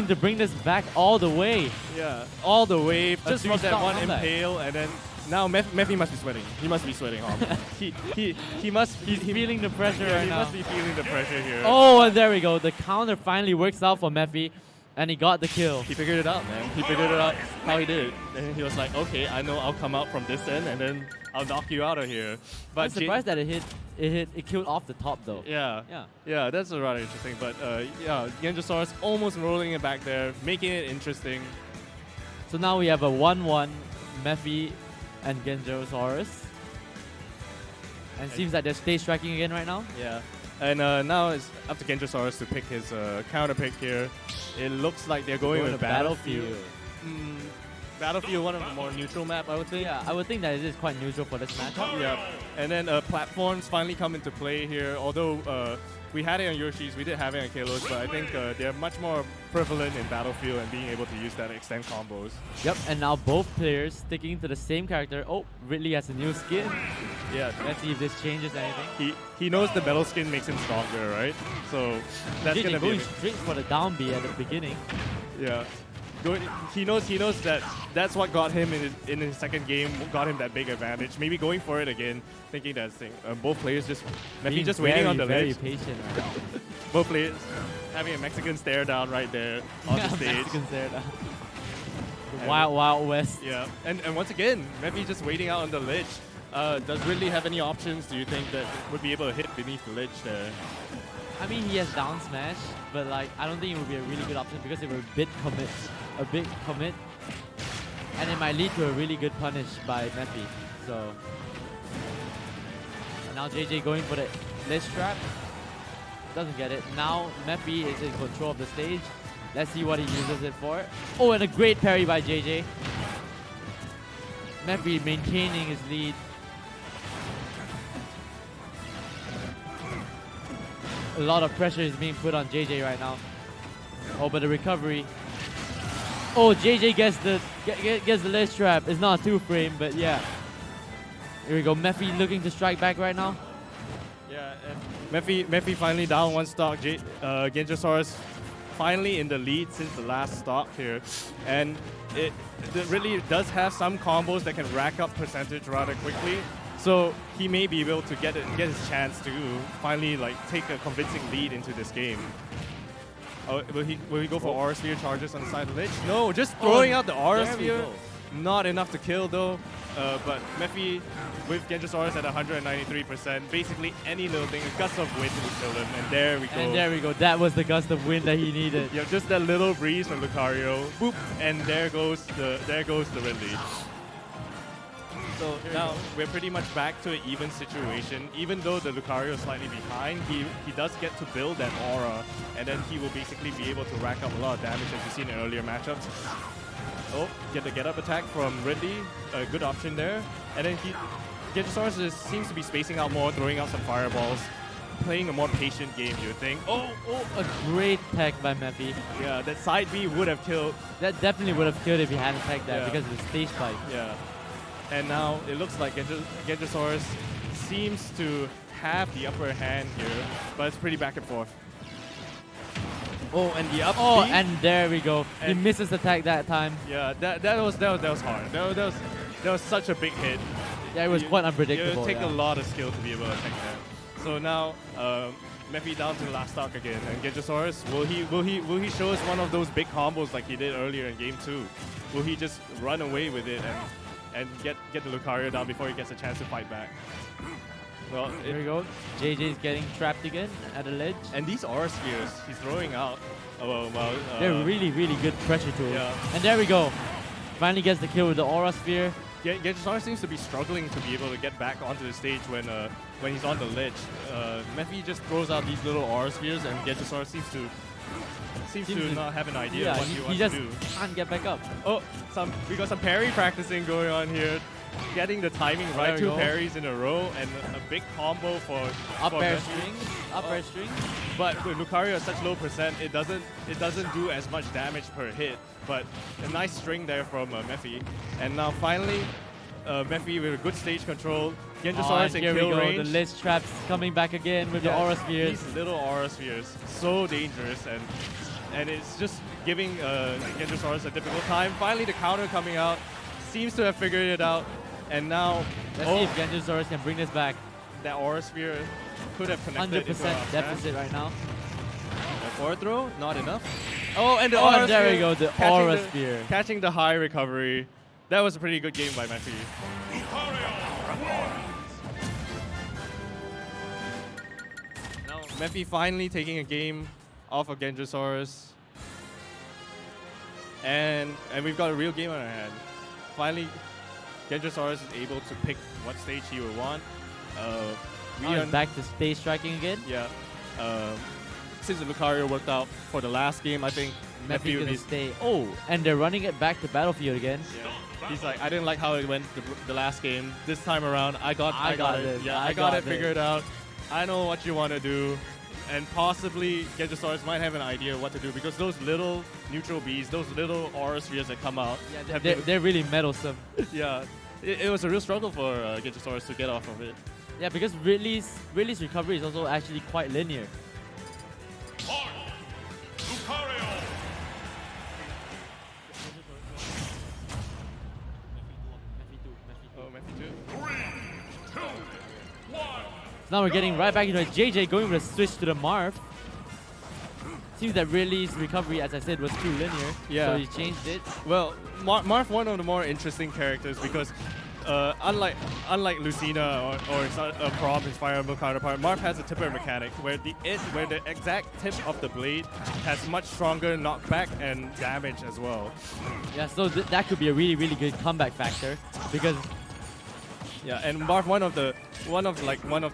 to bring this back all the way. Yeah, all the way. Just from that one comeback. impale, and then now Mephi must be sweating. He must be sweating hard. he must. He's feeling the pressure right he now. must be feeling the pressure here. Oh, and there we go. The counter finally works out for Mephi, and he got the kill. He figured it out, man. He figured it out how he did it. And he was like, okay, I know I'll come out from this end, and then I'll knock you out of here. But I'm surprised that it killed off the top though. Yeah, that's rather interesting. But yeah, Genjosaurus almost rolling it back there, making it interesting. So now we have a 1-1 Mephi and Genjosaurus. And seems like they're stage striking again right now. Yeah. And now it's up to Genjosaurus to pick his counter pick here. It looks like they're going with Battlefield. Battlefield, one of the more neutral map, I would say. Yeah, I would think that it is quite neutral for this matchup. Yeah. And then platforms finally come into play here. Although we had it on Yoshi's, we did have it on Kalos, but I think they're much more prevalent in Battlefield and being able to use that extend combos. Yep, and now both players sticking to the same character. Oh, Ridley has a new skin. Yeah. Let's see if this changes anything. He knows the metal skin makes him stronger, right? So that's gonna be going straight for the down B at the beginning. Yeah. He knows that that's what got him in his second game, got him that big advantage. Maybe going for it again, thinking that both players Mephi just waiting on the very ledge. patient right now. Both players having a Mexican stare down right there on the stage. Mexican stare down. The Wild West. Yeah, and once again, Mephi just waiting out on the ledge. Does Ridley have any options? Do you think that would be able to hit beneath the ledge there? I mean, he has down smash, but like I don't think it would be a really good option because it would big commit, and it might lead to a really good punish by Mephi. So and now JJ going for the ledge trap, doesn't get it. Now Mephi is in control of the stage. Let's see what he uses it for. Oh, and a great parry by JJ. Mephi maintaining his lead. A lot of pressure is being put on JJ right now. Oh, but the recovery. Oh, JJ gets the ledge trap. It's not a 2-frame, but yeah. Here we go. Mephi looking to strike back right now. Yeah, and Mephi finally down one stock. Genjosaurus finally in the lead since the last stock here. And it really does have some combos that can rack up percentage rather quickly. So he may be able to get his chance to finally like take a convincing lead into this game. Oh, will he go for Aura Sphere charges on the side of the ledge? No, just throwing out the Aura there we Sphere. go. Not enough to kill though. But Mephi with genjosaurus at 193%, basically any little thing, a gust of wind will kill him, and there we go. And there we go. That was the gust of wind that he needed. Yeah, just that little breeze from Lucario, boop, and there goes the red lead. So now we're pretty much back to an even situation. Even though the Lucario is slightly behind, he does get to build that aura, and then he will basically be able to rack up a lot of damage as you've seen in earlier matchups. Oh, get the get up attack from Ridley, a good option there. And then genjosaurus seems to be spacing out more, throwing out some fireballs, playing a more patient game, you would think. Oh, A great tech by Mephi. yeah, that side B would have killed. That definitely would have killed if he hadn't tagged that Yeah. because of the stage spike. Yeah. And now it looks like genjosaurus seems to have the upper hand here, but it's pretty back and forth. Oh, and the up Oh, B? and there we go. He And- misses the tag that time. Yeah, that was hard. That was such a big hit. Yeah, it was quite It unpredictable. would take yeah. a lot of skill to be able to attack that. So now, Mephi down to the last stock again, and genjosaurus, will he show us one of those big combos like he did earlier in game 2? Will he just run away with it and get the Lucario down before he gets a chance to fight back? Well, There we go. JJ's getting trapped again at the ledge. and these Aura Spheres he's throwing out. They're really, really good pressure tools. Yeah. And there we go. Finally gets the kill with the Aura Sphere. genjosaurus seems to be struggling to be able to get back onto the stage when he's on the ledge. Mephi just throws out these little Aura Spheres, and genjosaurus seems to not have an idea Yeah, what he he wants just to do. can't get back up. Oh, we got some parry practicing going on here. Getting the timing right, there we 2 go. parries in a row, and a big combo for Up for air Mephi. strings. Up air strings. But with Lucario at such low percent, it doesn't do as much damage per hit. But a nice string there from Mephi. And now finally, Mephi with a good stage control. Genjosaurus and in here we kill go. range. The ledge traps coming back again with the Yeah, Aura Spheres. These little Aura Spheres, so dangerous, and it's just giving Genjosaurus a difficult time. Finally, the counter coming out, seems to have figured it out, and now Let's see if Genjosaurus can bring this back. that Aura Sphere could have connected. 100% deficit right now. The forward throw, not enough. Oh, and the Oh, Aura and there we Sphere, go, the catching Aura Sphere. catching the high recovery. That was a pretty good game by Mephi. Now Mephi finally taking a game off of Genjosaurus. And we've got a real game on our hand. Finally, Genjosaurus is able to pick what stage he would want. Now he's back to stage striking again. Yeah. Since the Lucario worked out for the last game, I think Mephi Mephi's would gonna be. stay. Oh, and they're running it back to battlefield again. Yeah. He's like, I didn't like how it went the last game. This time around, I got got it. this. Yeah, I I got got it this. figured out. I know what you want to do. And possibly Genjosaurus might have an idea what to do because those little neutral bees, those little Aura Spheres that come out. have They're really meddlesome. yeah. It was a real struggle for Genjosaurus to get off of it. Yeah, because Ridley's recovery is also actually quite linear. One. Lucario. Oh, Mephi too. 3, 2, 1. So now we're getting right back into it. JJ going with a switch to the Marth. Seems that Ridley's recovery, as I said, was too linear. Yeah. So he changed it. Well, Marth one of the more interesting characters because unlike Lucina or Prom, his Fire Emblem counterpart, Marth has a tipper mechanic where the exact tip of the blade has much stronger knockback and damage as well. Yeah, so that could be a really, really good comeback factor because Yeah, and Marth one of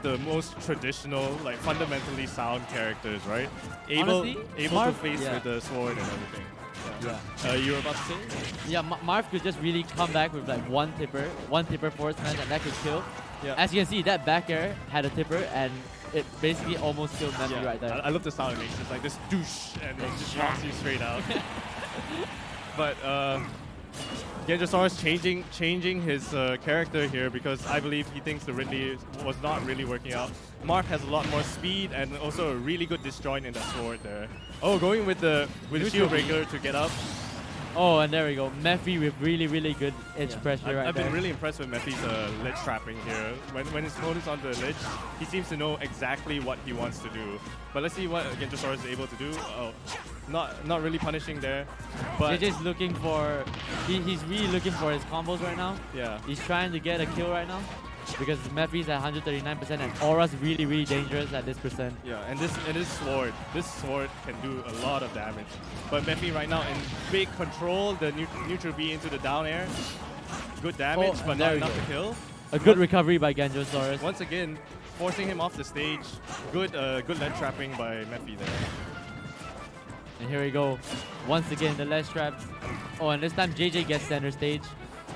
the most traditional, like fundamentally sound characters, right? Honestly, able to Marth- face yeah. with the sword and everything. yeah. You were about to say? Yeah, Marth could just really come back with like one tipper forward smash, and that could kill. Yeah. As you can see, that back air had a tipper, and it basically almost killed Mephi right there. I love the sound it makes. It's like this douche, and it just knocks you straight out. But Genjosaurus changing his character here because I believe he thinks the Ridley was not really working out. Marth has a lot more speed and also a really good disjoint in that sword there. Oh, going with the shield breaker to get up. Oh, and there we go. Mephi with really, really good edge pressure right I've there. been really impressed with Mephi's ledge trapping here. When his opponent's on the ledge, he seems to know exactly what he wants to do. But let's see what genjosaurus is able to do. Oh, not really punishing there. But JJ's looking for... He's really looking for his combos right now. yeah. He's trying to get a kill right now. Because Mephi's at 139% and Aura's really, really dangerous at this percent. Yeah, and this sword can do a lot of damage. But Mephi right now in big control, the neutral B into the down air. Good damage, but not enough to kill. A good recovery by genjosaurus. Once again, forcing him off the stage. Good ledge trapping by Mephi there. And here we go. Once again, the ledge traps. Oh, and this time JJ gets center stage.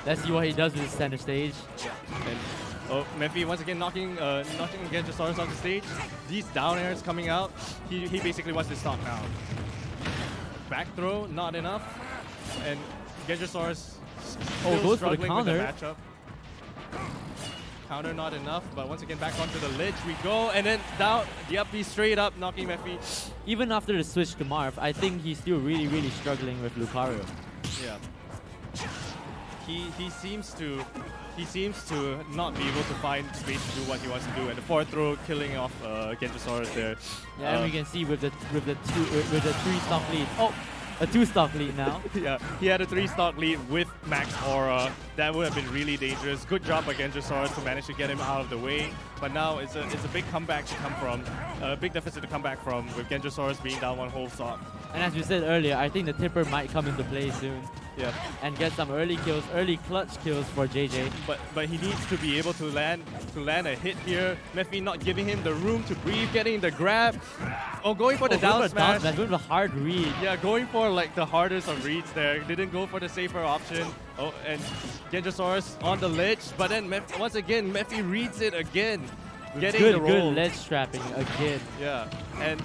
Let's see what he does with his center stage. And Mephi once again knocking genjosaurus off the stage. These down airs coming out. He basically wants to stop now. Back throw, not enough. And genjosaurus still goes for the struggling with the counter. matchup. Counter not enough, but once again back onto the ledge we go, and then down the up B straight up, knocking Mephi. Even after the switch to Marv, I think he's still really, really struggling with Lucario. Yeah. He seems to not be able to find space to do what he wants to do, and the forward throw killing off genjosaurus there. Yeah, and we can see with the 3-stock lead. Oh, a 2-stock lead now. Yeah, he had a 3-stock lead with max aura. That would have been really dangerous. Good job by genjosaurus to manage to get him out of the way. But now it's a big comeback to come from, a big deficit to come back from with genjosaurus being down one whole stock. And as we said earlier, I think the tipper might come into play soon. Yeah. And get some early kills, early clutch kills for JJ. But he needs to be able to land a hit here. Mephi not giving him the room to breathe, getting the grab. Oh, going for the down smash. Going for the hard read. Yeah, going for like the hardest of reads there. Didn't go for the safer option. Oh, and genjosaurus on the ledge, but then once again Mephi reads it again. Getting the roll. Good ledge trapping again. Yeah, and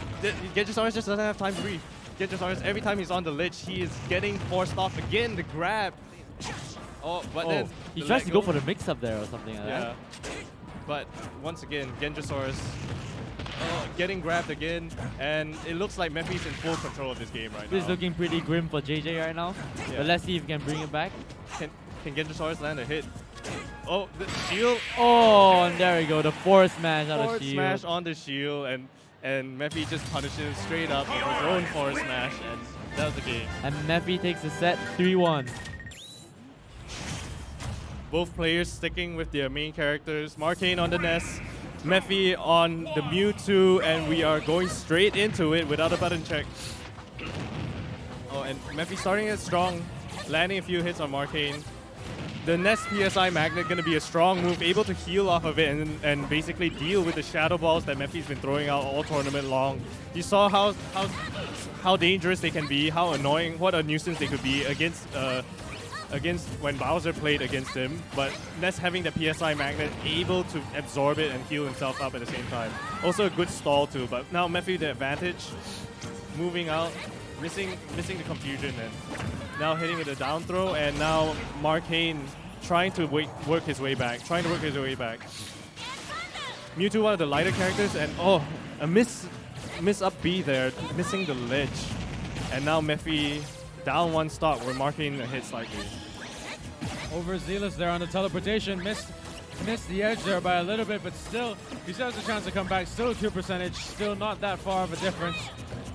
genjosaurus just doesn't have time to breathe. genjosaurus, every time he's on the ledge, he is getting forced off again, the grab. Oh, but then he tries to go for the mix-up there or something like that. Yeah. But once again, genjosaurus getting grabbed again, and it looks like Mephi's in full control of this game right now. This is looking pretty grim for JJ right now. Yeah. But let's see if he can bring it back. Can genjosaurus land a hit? Oh, the shield. Oh, and there we go. The forward smash out of Forward shield. smash on the shield, and Mephi just punishes him straight up with his own forward smash, and that was the game. And Mephi takes the set 3-1. Both players sticking with their main characters. Marcane on the Ness, Mephi on the Mewtwo, and we are going straight into it without a button check. Oh, and Mephi starting it strong, landing a few hits on Marcane. The Ness PSI Magnet going to be a strong move, able to heal off of it and basically deal with the Shadow Balls that Mephi's been throwing out all tournament long. You saw how dangerous they can be, how annoying, what a nuisance they could be against when Bowser played against him, but Ness having the PSI Magnet, able to absorb it and heal himself up at the same time. Also a good stall too, but now Mephi the advantage, moving out, missing the confusion, and now hitting with a down throw, and now Marcane trying to work his way back. Mewtwo, one of the lighter characters, and oh, a miss up B there, missing the ledge. And now Mephi down one stock where Marcane hit slightly. Overzealous there on the teleportation. Missed the edge there by a little bit, but still, he still has a chance to come back. Still a kill percentage, still not that far of a difference,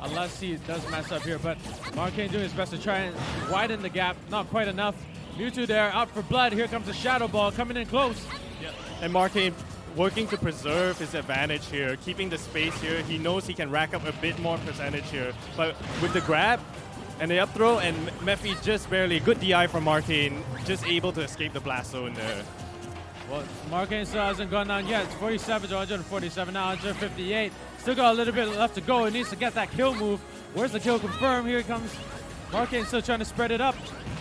unless he does mess up here. But Marcane doing his best to try and widen the gap. Not quite enough. Mewtwo there, out for blood. Here comes the Shadow Ball coming in close. Yeah. And Marcane working to preserve his advantage here, keeping the space here. He knows he can rack up a bit more percentage here. But with the grab and the up throw, and Mephi just barely, good DI from Marcane, just able to escape the blast zone there. Well, Marcane still hasn't gone down yet. It's 47 to 147 now, 158. Still got a little bit left to go. He needs to get that kill move. Where's the kill confirmed? Here it comes. Marcane still trying to spread it up.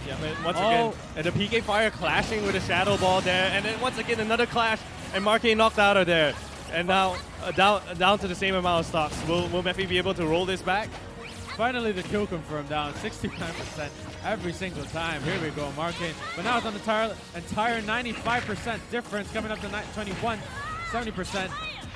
Yeah, but once again, and the PK Fire clashing with a Shadow Ball there, and then once again another clash, and Marcane knocked out of there. And now down to the same amount of stocks. Will Mephi be able to roll this back? Finally, the kill confirmed down 69% every single time. Here we go, Marcane. But now it's on the entire 95% difference, coming up to 21, 70%.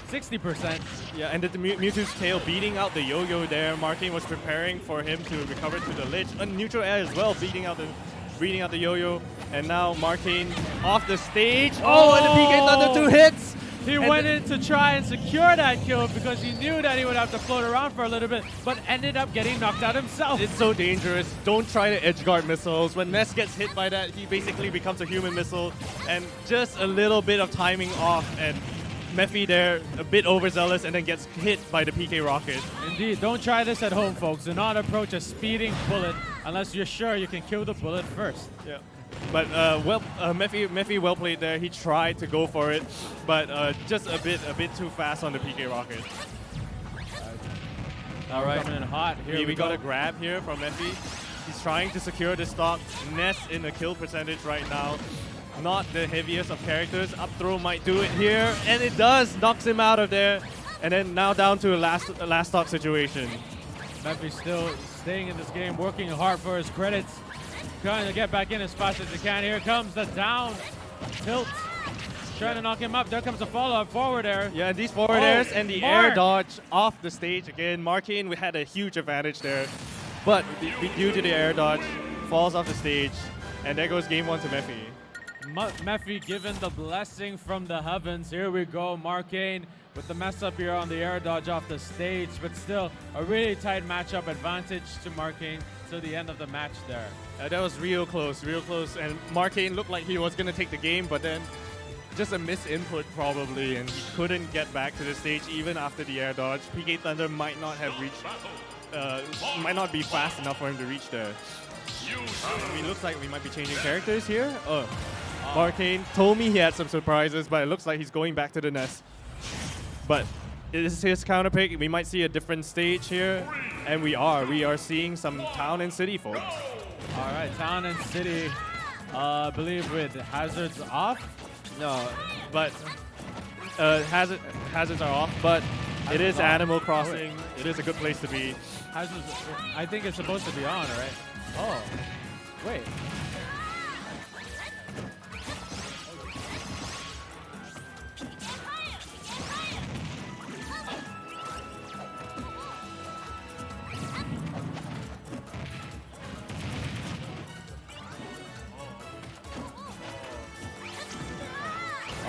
60%. Yeah, and the Mewtwo's tail beating out the yo-yo there. Marcane was preparing for him to recover to the ledge. Neutral air as well, beating out the yo-yo. And now Marcane off the stage. Oh, and the PK Thunder 2 hits! He And went in to try and secure that kill because he knew that he would have to float around for a little bit, but ended up getting knocked out himself. It's so dangerous. Don't try to edge guard missiles. When Ness gets hit by that, he basically becomes a human missile. And just a little bit of timing off, and Mephi there, a bit overzealous, and then gets hit by the PK rocket. Indeed, don't try this at home, folks. Do not approach a speeding bullet unless you're sure you can kill the bullet first. Yeah. But Mephi well played there. He tried to go for it, but just a bit too fast on the PK rocket. All right, coming in hot. Here we got a grab here from Mephi. He's trying to secure the stock. Ness in the kill percentage right now. Not the heaviest of characters. Up throw might do it here, and it does. Knocks him out of there. And then now down to a last stock situation. Mephi still staying in this game, working hard for his credits. Trying to get back in as fast as he can. Here comes the down tilt. Trying to knock him up. There comes the follow-up forward air. Yeah, these forward airs and the air dodge off the stage again. Marcane, we had a huge advantage there. But due to the air dodge, falls off the stage. And there goes game 1 to Mephi. Mephi given the blessing from the heavens. Here we go, Marcane with the mess up here on the air dodge off the stage, but still a really tight matchup advantage to Marcane till the end of the match there. That was real close, and Marcane looked like he was going to take the game, but then just a misinput probably, and he couldn't get back to the stage even after the air dodge. PK Thunder might not have reached, might not be fast enough for him to reach there. I mean, looks like we might be changing characters here. Marcane told me he had some surprises, but it looks like he's going back to the nest. But this is his counter pick. We might see a different stage here, and we are seeing some town and city, folks. All right, town and city, I believe with hazards off. No, but hazards are off, but it is Animal Crossing. It is a good place to be. Hazards, I think it's supposed to be on, right? Oh, wait.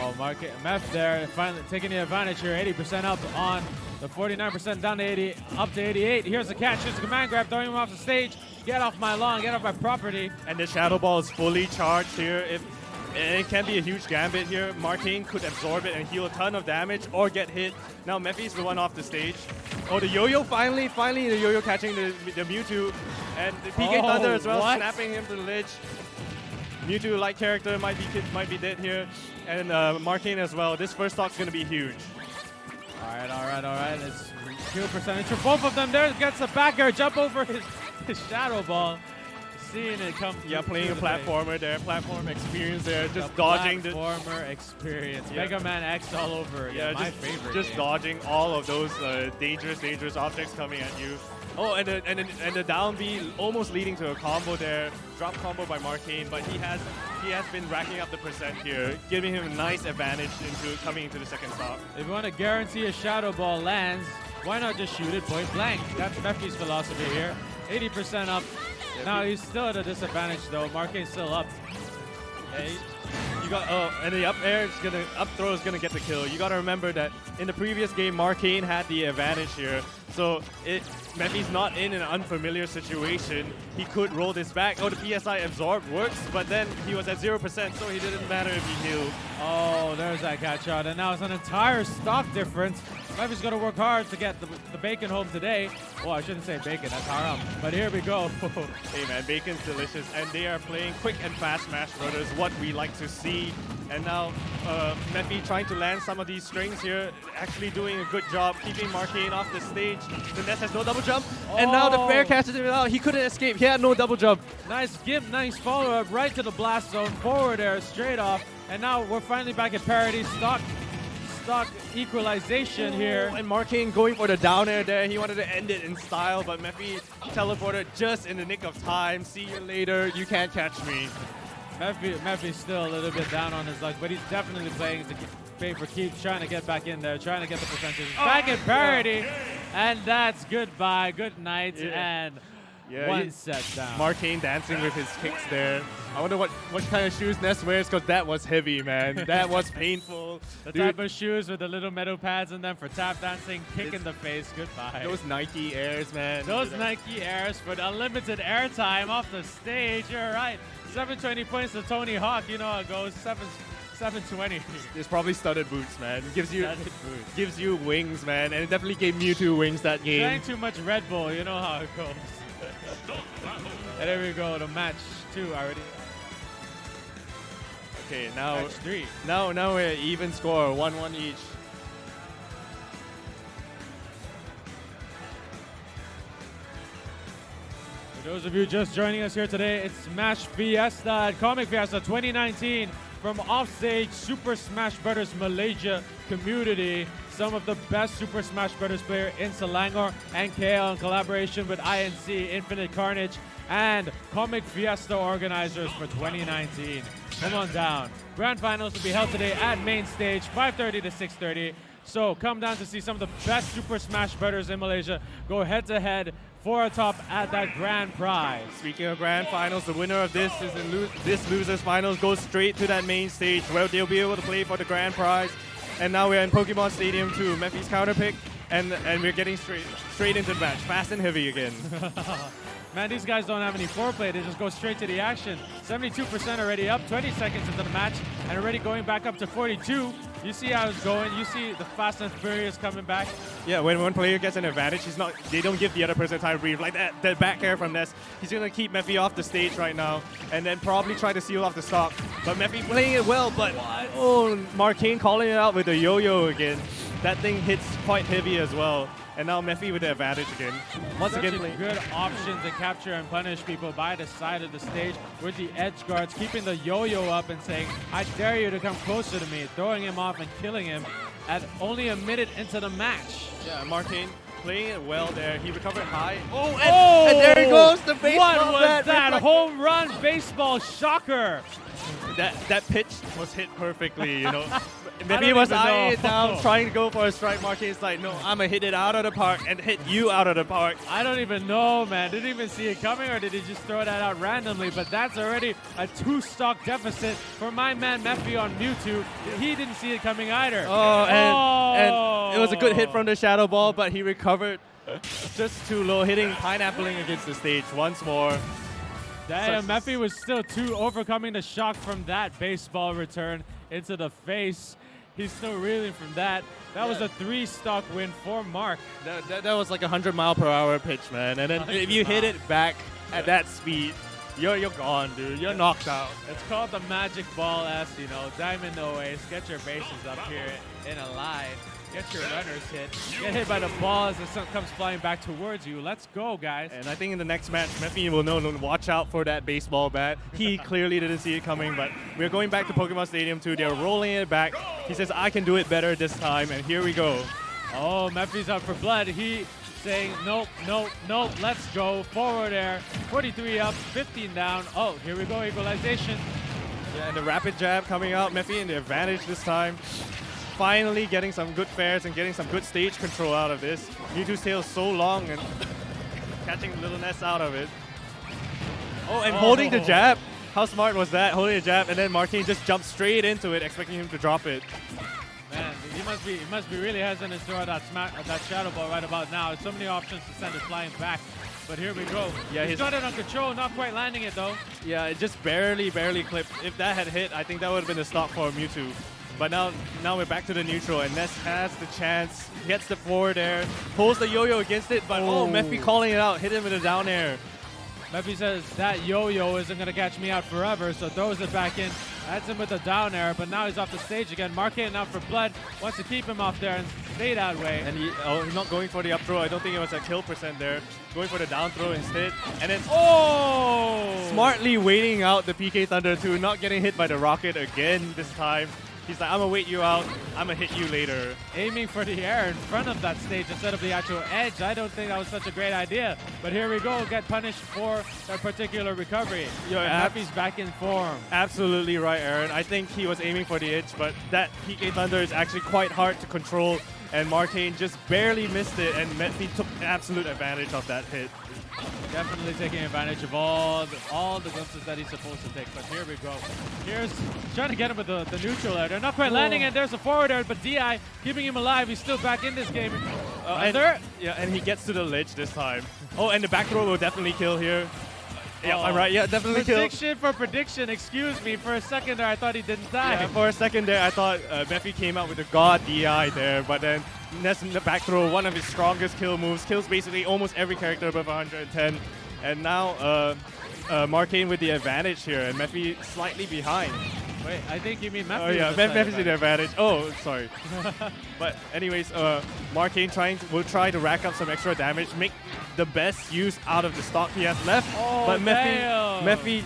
Oh, Meph there, finally taking the advantage here. 80% up on the 49%, down to 80, up to 88. Here's the catch, here's the command grab, throwing him off the stage. Get off my lawn, get off my property. And the Shadow Ball is fully charged here. It can be a huge gambit here. Marcane could absorb it and heal a ton of damage or get hit. Now Mephi's the one off the stage. Oh, the yo-yo, finally the yo-yo catching the Mewtwo. And the PK Thunder as well, snapping him to the ledge. Mewtwo light character might be dead here, and Marcane as well. This first stock's gonna be huge. All right. It's kill percentage for both of them. There gets the back air, jump over his Shadow Ball. Seeing it come. Yeah, playing a platformer there, platform experience there, just dodging the platformer experience. Yeah. Mega Man X all over. Yeah, my favorite. Just game. dodging all of those dangerous objects coming at you. Oh, and the down B almost leading to a combo there. Drop combo by Marcane, but he has been racking up the percent here, giving him a nice advantage coming into the second stop. If you want to guarantee a Shadow Ball lands, why not just shoot it point blank? That's Mephi's philosophy here. 80% up. Yeah, now he's still at a disadvantage though. Marcane's still up. Hey. You got and the up throw is gonna get the kill. You gotta remember that in the previous game, Marcane had the advantage here. So Mephi's not in an unfamiliar situation. He could roll this back. Oh, the PSI absorb works, but then he was at 0%, so he didn't matter if he healed. Oh, there's that catch shot, and now it's an entire stock difference. Mephi's gonna work hard to get the bacon home today. Well, I shouldn't say bacon, that's haram. But here we go. Hey man, bacon's delicious, and they are playing quick and fast Smash Brothers, what we like to see. And now Mephi trying to land some of these strings here, actually doing a good job keeping Marcane off the stage. The Ness has no double jump, and now the fair catches him out. He couldn't escape, he had no double jump. Nice gimp, nice follow-up right to the blast zone, forward air straight off. And now we're finally back at parity, stock equalization here. And Marcane going for the down air there. He wanted to end it in style, but Mephi teleported just in the nick of time. See you later, you can't catch me. Mephi's still a little bit down on his luck, but he's definitely playing paying for keeps, trying to get back in there, trying to get the percentage back in parity. And that's goodbye, good night, and one set down. Marcane dancing with his kicks there. I wonder what kind of shoes Ness wears, because that was heavy, man. That was painful. The type of shoes with the little metal pads in them for tap dancing, kick in the face, goodbye. Those Nike Airs, man. Those Nike Airs for the unlimited airtime off the stage, you're right. 720 points to Tony Hawk, you know how it goes, 720. It's probably studded boots, man. Gives you Studded boots. gives you wings, man, and it definitely gave Mewtwo wings that game. Drank too much Red Bull, you know how it goes. And there we go, the match 2 already. Okay, now Match 3. now we're at even score, 1-1 each. For those of you just joining us here today, it's Smash Fiesta at Comic Fiesta 2019 from Offstage Super Smash Bros. Malaysia community. Some of the best Super Smash Bros. Player in Selangor and KL in collaboration with INC, Infinite Carnage, and Comic Fiesta organizers for 2019. Come on down. Grand finals will be held today at main stage, 5:30 to 6:30. So come down to see some of the best Super Smash Bros. In Malaysia go head to head for a top at that grand prize. Speaking of grand finals, the winner of this is in this losers finals goes straight to that main stage where they'll be able to play for the grand prize. And now we're in Pokemon Stadium 2, Mephi's counter pick, and we're getting straight into the match, fast and heavy again. Man, these guys don't have any foreplay. They just go straight to the action. 72% already up, 20 seconds into the match, and already going back up to 42. You see how it's going. You see the Fast and Furious coming back. Yeah, when one player gets an advantage, they don't give the other person time to breathe. Like that back air from Ness. He's going to keep Mephi off the stage right now, and then probably try to seal off the stock. But Mephi playing it well, but Marcane calling it out with the yo-yo again. That thing hits quite heavy as well. And now Mephi with the advantage again. Once Such again, a good option to capture and punish people by the side of the stage with the edge guards, keeping the yo-yo up and saying, I dare you to come closer to me, throwing him off and killing him at only a minute into the match. yeah, Marcane playing it well there. He recovered high. And there he goes, the baseball What was that? Home run baseball shocker. That pitch was hit perfectly, you know. I Maybe he don't was even eyeing it know. down, trying to go for a strike. Marcane's like, no, I'm going to hit it out of the park and hit you out of the park. I don't even know, man. Didn't even see it coming, or did he just throw that out randomly? But that's already a 2-stock deficit for my man Mephi on Mewtwo. He didn't see it coming either. And it was a good hit from the Shadow Ball, but he recovered just too low, hitting pineappling against the stage once more. Damn, Mephi was still overcoming the shock from that baseball return into the face. He's still reeling from that. That was a 3-stock win for Mark. That was like a 100-mile-per-hour pitch, man. And then if you hit it back at that speed, you're gone, dude. You're knocked out. It's called the Magic Ball S, you know. Diamond always. Get your bases up here in a line. Get your runners hit. Get hit by the ball as the sun comes flying back towards you. Let's go, guys. And I think in the next match, Mephi will know to watch out for that baseball bat. He clearly didn't see it coming, but we're going back to Pokemon Stadium 2. They're rolling it back. He says, I can do it better this time, and here we go. Oh, Mephi's up for blood. He saying, nope, nope, nope, let's go. Forward air. 43 up, 15 down. Oh, here we go, equalization. Yeah, and the rapid jab coming out. Mephi in the advantage this time. Finally getting some good fairs and getting some good stage control out of this. Mewtwo's tail is so long and catching Little Ness out of it. Oh, and holding the jab. How smart was that? Holding the jab, and then Marcane just jumped straight into it, expecting him to drop it. Man, he must be really hesitant to throw that Shadow Ball right about now. There's so many options to send it flying back. But here we go. Yeah, he's got it on control, not quite landing it though. Yeah, it just barely clipped. If that had hit, I think that would have been a stop for Mewtwo. But now we're back to the neutral, and Ness has the chance, gets the forward air, pulls the yo-yo against it, but Mephi calling it out, hit him with a down air. Mephi says that yo-yo isn't going to catch me out forever, so throws it back in, adds him with a down air, but now he's off the stage again. Marcane out for blood, wants to keep him off there and stay that way. And he's not going for the up throw. I don't think it was a kill percent there. Going for the down throw instead. And then smartly waiting out the PK Thunder 2, not getting hit by the rocket again this time. He's like, I'm gonna wait you out. I'm gonna hit you later. Aiming for the air in front of that stage instead of the actual edge. I don't think that was such a great idea. But here we go, get punished for that particular recovery. Yo, Mephi's back in form. Absolutely right, Aaron. I think he was aiming for the edge, but that PK Thunder is actually quite hard to control, and Marcane just barely missed it, and Mephi took absolute advantage of that hit. Definitely taking advantage of all the glimpses that he's supposed to take. But here we go. Here's trying to get him with the neutral air. They're not quite landing, and there's a forward air, but DI keeping him alive. He's still back in this game. And he gets to the ledge this time. Oh, and the back throw will definitely kill here. Yeah, I'm right. Yeah, definitely kill. Prediction for prediction. Excuse me. For a second there, I thought he didn't die. Yeah, for a second there, I thought Mephi came out with a god DI there, but then Ness in the back throw, one of his strongest kill moves, kills basically almost every character above 110. And now Marcane with the advantage here, and Mephi slightly behind. Wait, I think you mean Mephi. Oh yeah, Mephi's in the advantage. Oh, sorry. But anyways, Marcane will try to rack up some extra damage, make the best use out of the stock he has left. Oh, but damn. Mephi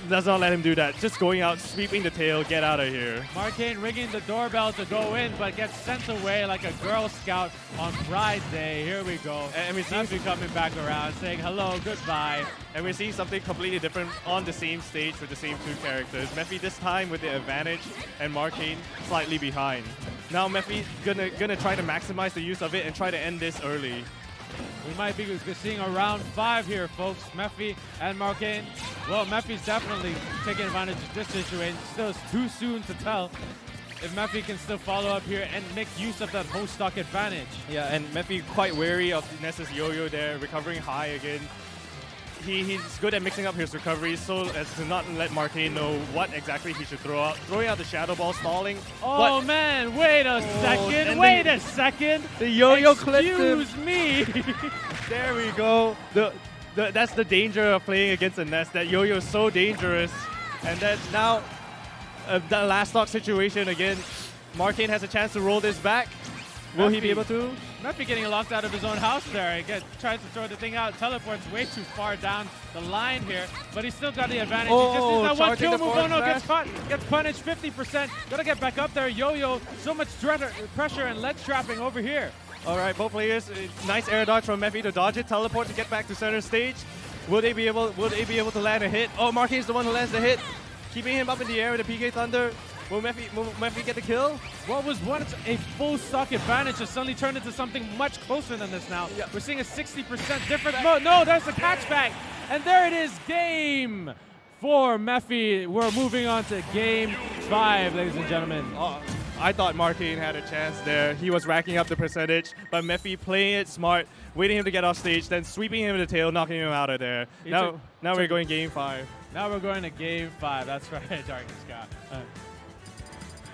does not let him do that. Just going out, sweeping the tail, get out of here. Marcane ringing the doorbell to go in, but gets sent away like a Girl Scout on Pride Day. Here we go. And we see Mephi coming back around, saying hello, goodbye. And we're seeing something completely different on the same stage with the same two characters. Mephi this time with the advantage, and Marcane slightly behind. Now Mephi gonna try to maximize the use of it and try to end this early. We might be seeing a round 5 here, folks. Mephi and Marcane. Well, Mephi's definitely taking advantage of this situation. Still, it's too soon to tell if Mephi can still follow up here and make use of that host stock advantage. Yeah, and Mephi quite wary of Ness's yo-yo there, recovering high again. He's good at mixing up his recoveries so as to not let Marcane know what exactly he should throw out. Throwing out the Shadow Ball, stalling. Oh man, wait a second, wait a second. The yo-yo clipped him. Excuse me. There we go. That's the danger of playing against a Ness. That yo-yo is so dangerous. And then now, the last stock situation again. Marcane has a chance to roll this back. Will he be able to? Mephi getting locked out of his own house there. He tries to throw the thing out, teleports way too far down the line here, but he's still got the advantage. Oh, he just needs that one charging kill the move. forward Oh no, smash. gets punished 50%. Gotta get back up there. Yo-yo, so much pressure and ledge trapping over here. All right, both players. Nice air dodge from Mephi to dodge it, teleport to get back to center stage. Will they be able to land a hit? Oh, Marcane's the one who lands the hit, keeping him up in the air with the PK Thunder. Will Mephi get the kill? What was once a full stock advantage has suddenly turned into something much closer than this now. Yeah. We're seeing a 60% difference. No, there's a catchback. And there it is, game for Mephi. We're moving on to game 5, ladies and gentlemen. I thought Marcane had a chance there. He was racking up the percentage, but Mephi playing it smart, waiting him to get off stage, then sweeping him in the tail, knocking him out of there. Now we're going game 5. Now we're going to game 5. That's right, Darkness Scott.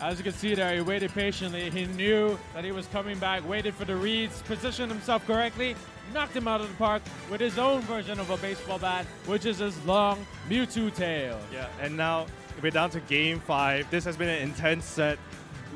As you can see there, he waited patiently. He knew that he was coming back, waited for the reads, positioned himself correctly, knocked him out of the park with his own version of a baseball bat, which is his long Mewtwo tail. Yeah, and now we're down to game 5. This has been an intense set.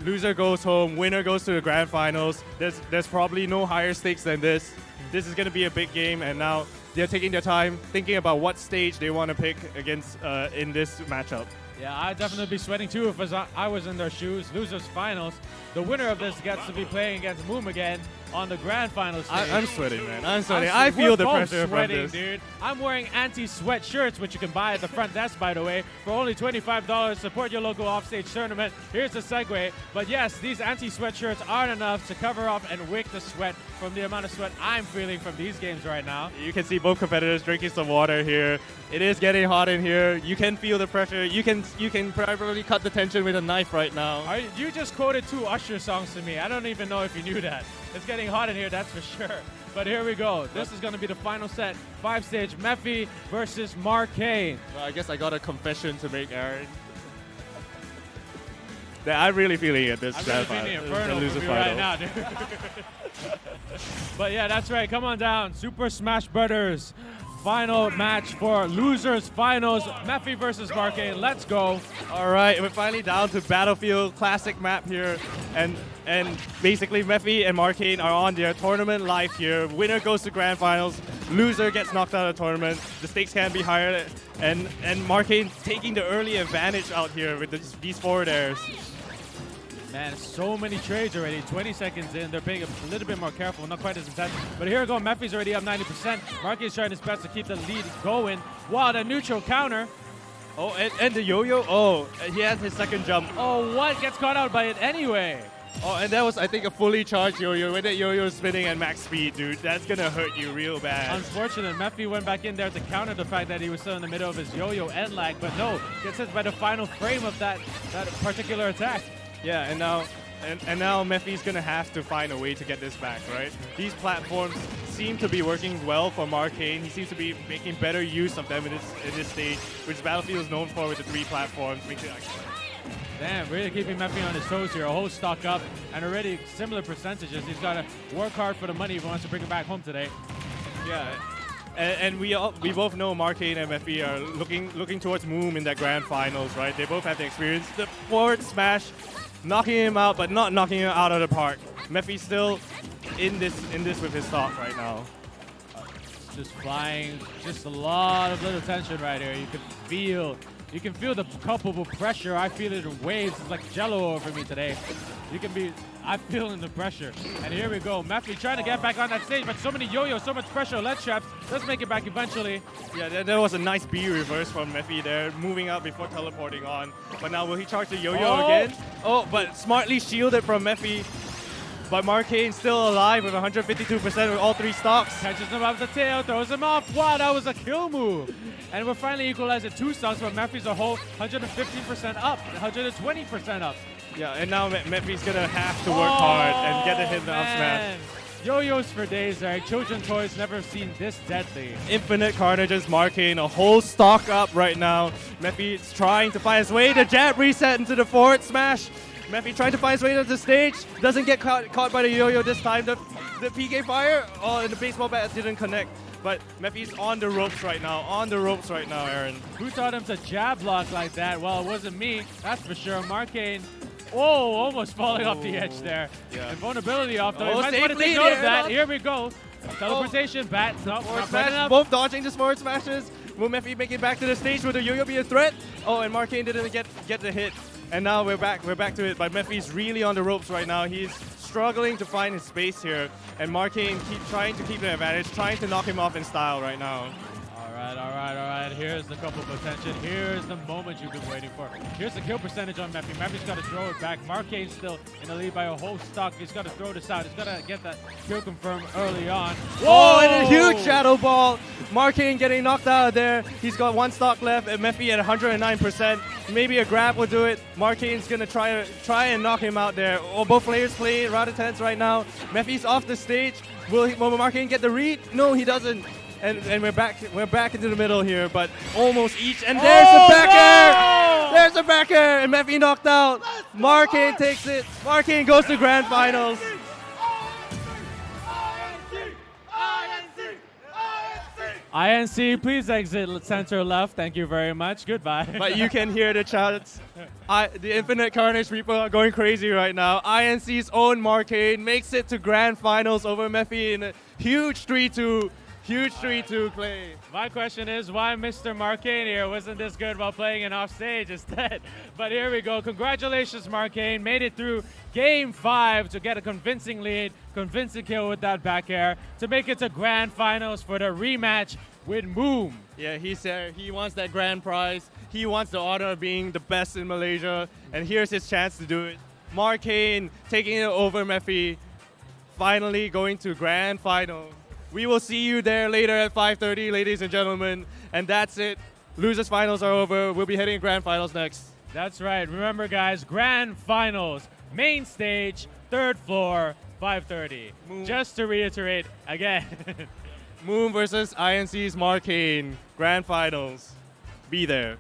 Loser goes home, winner goes to the grand finals. There's probably no higher stakes than this. This is going to be a big game, and now they're taking their time, thinking about what stage they want to pick against in this matchup. Yeah, I'd definitely be sweating too if I was in their shoes. Losers finals. The winner of this gets to be playing against Moom again on the grand final stage. I'm sweating, man. I'm sweating. I feel the pressure from this. Dude. I'm wearing anti-sweat shirts, which you can buy at the front desk, by the way, for only $25. Support your local Offstage tournament. Here's the segue. But yes, these anti-sweat shirts aren't enough to cover up and wick the sweat from the amount of sweat I'm feeling from these games right now. You can see both competitors drinking some water here. It is getting hot in here. You can feel the pressure. You can probably cut the tension with a knife right now. You just quoted 2 Usher songs to me. I don't even know if you knew that. It's getting hot in here, that's for sure. But here we go. This is going to be the final set. 5-stage, Mephi versus Marcane. Well, I guess I got a confession to make, Aaron. I'm really feeling it this I'm really feeling Inferno for me right now, dude. But yeah, that's right. Come on down. Super Smash Brothers. Final match for losers finals. Mephi versus Marcane. Let's go. All right, we're finally down to Battlefield classic map here, and basically Mephi and Marcane are on their tournament life here. Winner goes to grand finals. Loser gets knocked out of the tournament. The stakes can be higher, and Marcane taking the early advantage out here with these forward airs. Man, so many trades already. 20 seconds in. They're being a little bit more careful. Not quite as intense. But here we go. Mephi's already up 90%. Marcane's trying his best to keep the lead going. Wow, the neutral counter. Oh, and the yo-yo. Oh, he has his second jump. Oh, what? Gets caught out by it anyway. Oh, and that was, I think, a fully charged yo-yo. When that yo-yo is spinning at max speed, dude, that's gonna hurt you real bad. Unfortunate. Mephi went back in there to counter the fact that he was still in the middle of his yo-yo end lag, but no, gets hit by the final frame of that particular attack. Yeah, and now Mephi's gonna have to find a way to get this back, right? These platforms seem to be working well for Marcane. He seems to be making better use of them in this stage, which Battlefield is known for with the 3 platforms. Damn, really keeping Mephi on his toes here. A whole stock up and already similar percentages. He's got to work hard for the money if he wants to bring it back home today. Yeah, and we both know Marcane and Mephi are looking towards Moom in that grand finals, right? They both have the experience. The forward smash, knocking him out, but not knocking him out of the park. Mephi's still in this with his stock right now. Just flying, just a lot of little tension right here. You can feel the culpable pressure. I feel it in waves. It's like jello over me today. I'm feeling the pressure. And here we go. Mephi trying to get back on that stage, but so many yo-yos, so much pressure. Ledge traps. Does make it back eventually. Yeah, there was a nice B reverse from Mephi there, moving up before teleporting on. But now will he charge the yo-yo again? Oh, but smartly shielded from Mephi. But Marcane still alive with 152% with all 3 stocks. Catches him off the tail, throws him off. Wow, that was a kill move. And we're finally equalized at 2 stocks, but Mephi's a whole 115% up, 120% up. Yeah, and now Mephi's gonna have to work hard and get the hit down smash. Yo-yos for days, right? Children toys never seen this deadly. Infinite Carnage's Marcane, a whole stock up right now. Mephi's trying to find his way. The jab reset into the forward smash. Mephi trying to find his way to the stage. Doesn't get caught by the yo-yo this time. The PK fire. Oh, and the baseball bat didn't connect. But Mephi's on the ropes right now. Aaron. Who taught him to jab block like that? Well, it wasn't me. That's for sure. Marcane. Oh, almost falling off the edge there. Yeah. Invulnerability off though. Oh, You might want to take safely note of there, that. no. Here we go. Teleportation, bat. No, Forward not smash, enough. both dodging the forward smashes. Will Mephi make it back to the stage? Will the yo-yo be a threat? Oh, and Marcane didn't get the hit. And now we're back to it, but Mephi's really on the ropes right now. He's struggling to find his space here, and Marcane trying to keep the advantage, trying to knock him off in style right now. All right. Here's the couple of attention. Here's the moment you've been waiting for. Here's the kill percentage on Mephi. Mephi's got to throw it back. Marcane's still in the lead by a whole stock. He's got to throw this out. He's got to get that kill confirmed early on. Oh, and a huge shadow ball. Marcane getting knocked out of there. He's got 1 stock left, and Mephi at 109%. Maybe a grab will do it. Marcane's gonna try and knock him out there. Oh, both players playing rather tense right now. Mephi's off the stage. Will Marcane get the read? No, he doesn't. And we're back into the middle here, but almost each. And there's the back air! There's the back air, and Mephi knocked out. Marcane takes it. Marcane goes to grand finals. INC, please exit center left. Thank you very much. Goodbye. But you can hear the chants. The Infinite Carnage people are going crazy right now. INC's own Marcane makes it to grand finals over Mephi in a huge 3-2. Huge 3-2 play. My question is, why Mr. Marcane here wasn't this good while playing in Offstage instead? But here we go. Congratulations, Marcane. Made it through Game 5 to get a convincing lead, convincing kill with that back air to make it to Grand Finals for the rematch with Moom. Yeah, he said he wants that grand prize. He wants the honor of being the best in Malaysia, and here's his chance to do it. Marcane taking it over Mephi, finally going to Grand Final. We will see you there later at 5:30, ladies and gentlemen. And that's it. Losers finals are over. We'll be heading to grand finals next. That's right. Remember, guys, grand finals, main stage, 3rd floor, 5:30. Just to reiterate again. Moom versus INC's Marcane. Grand finals. Be there.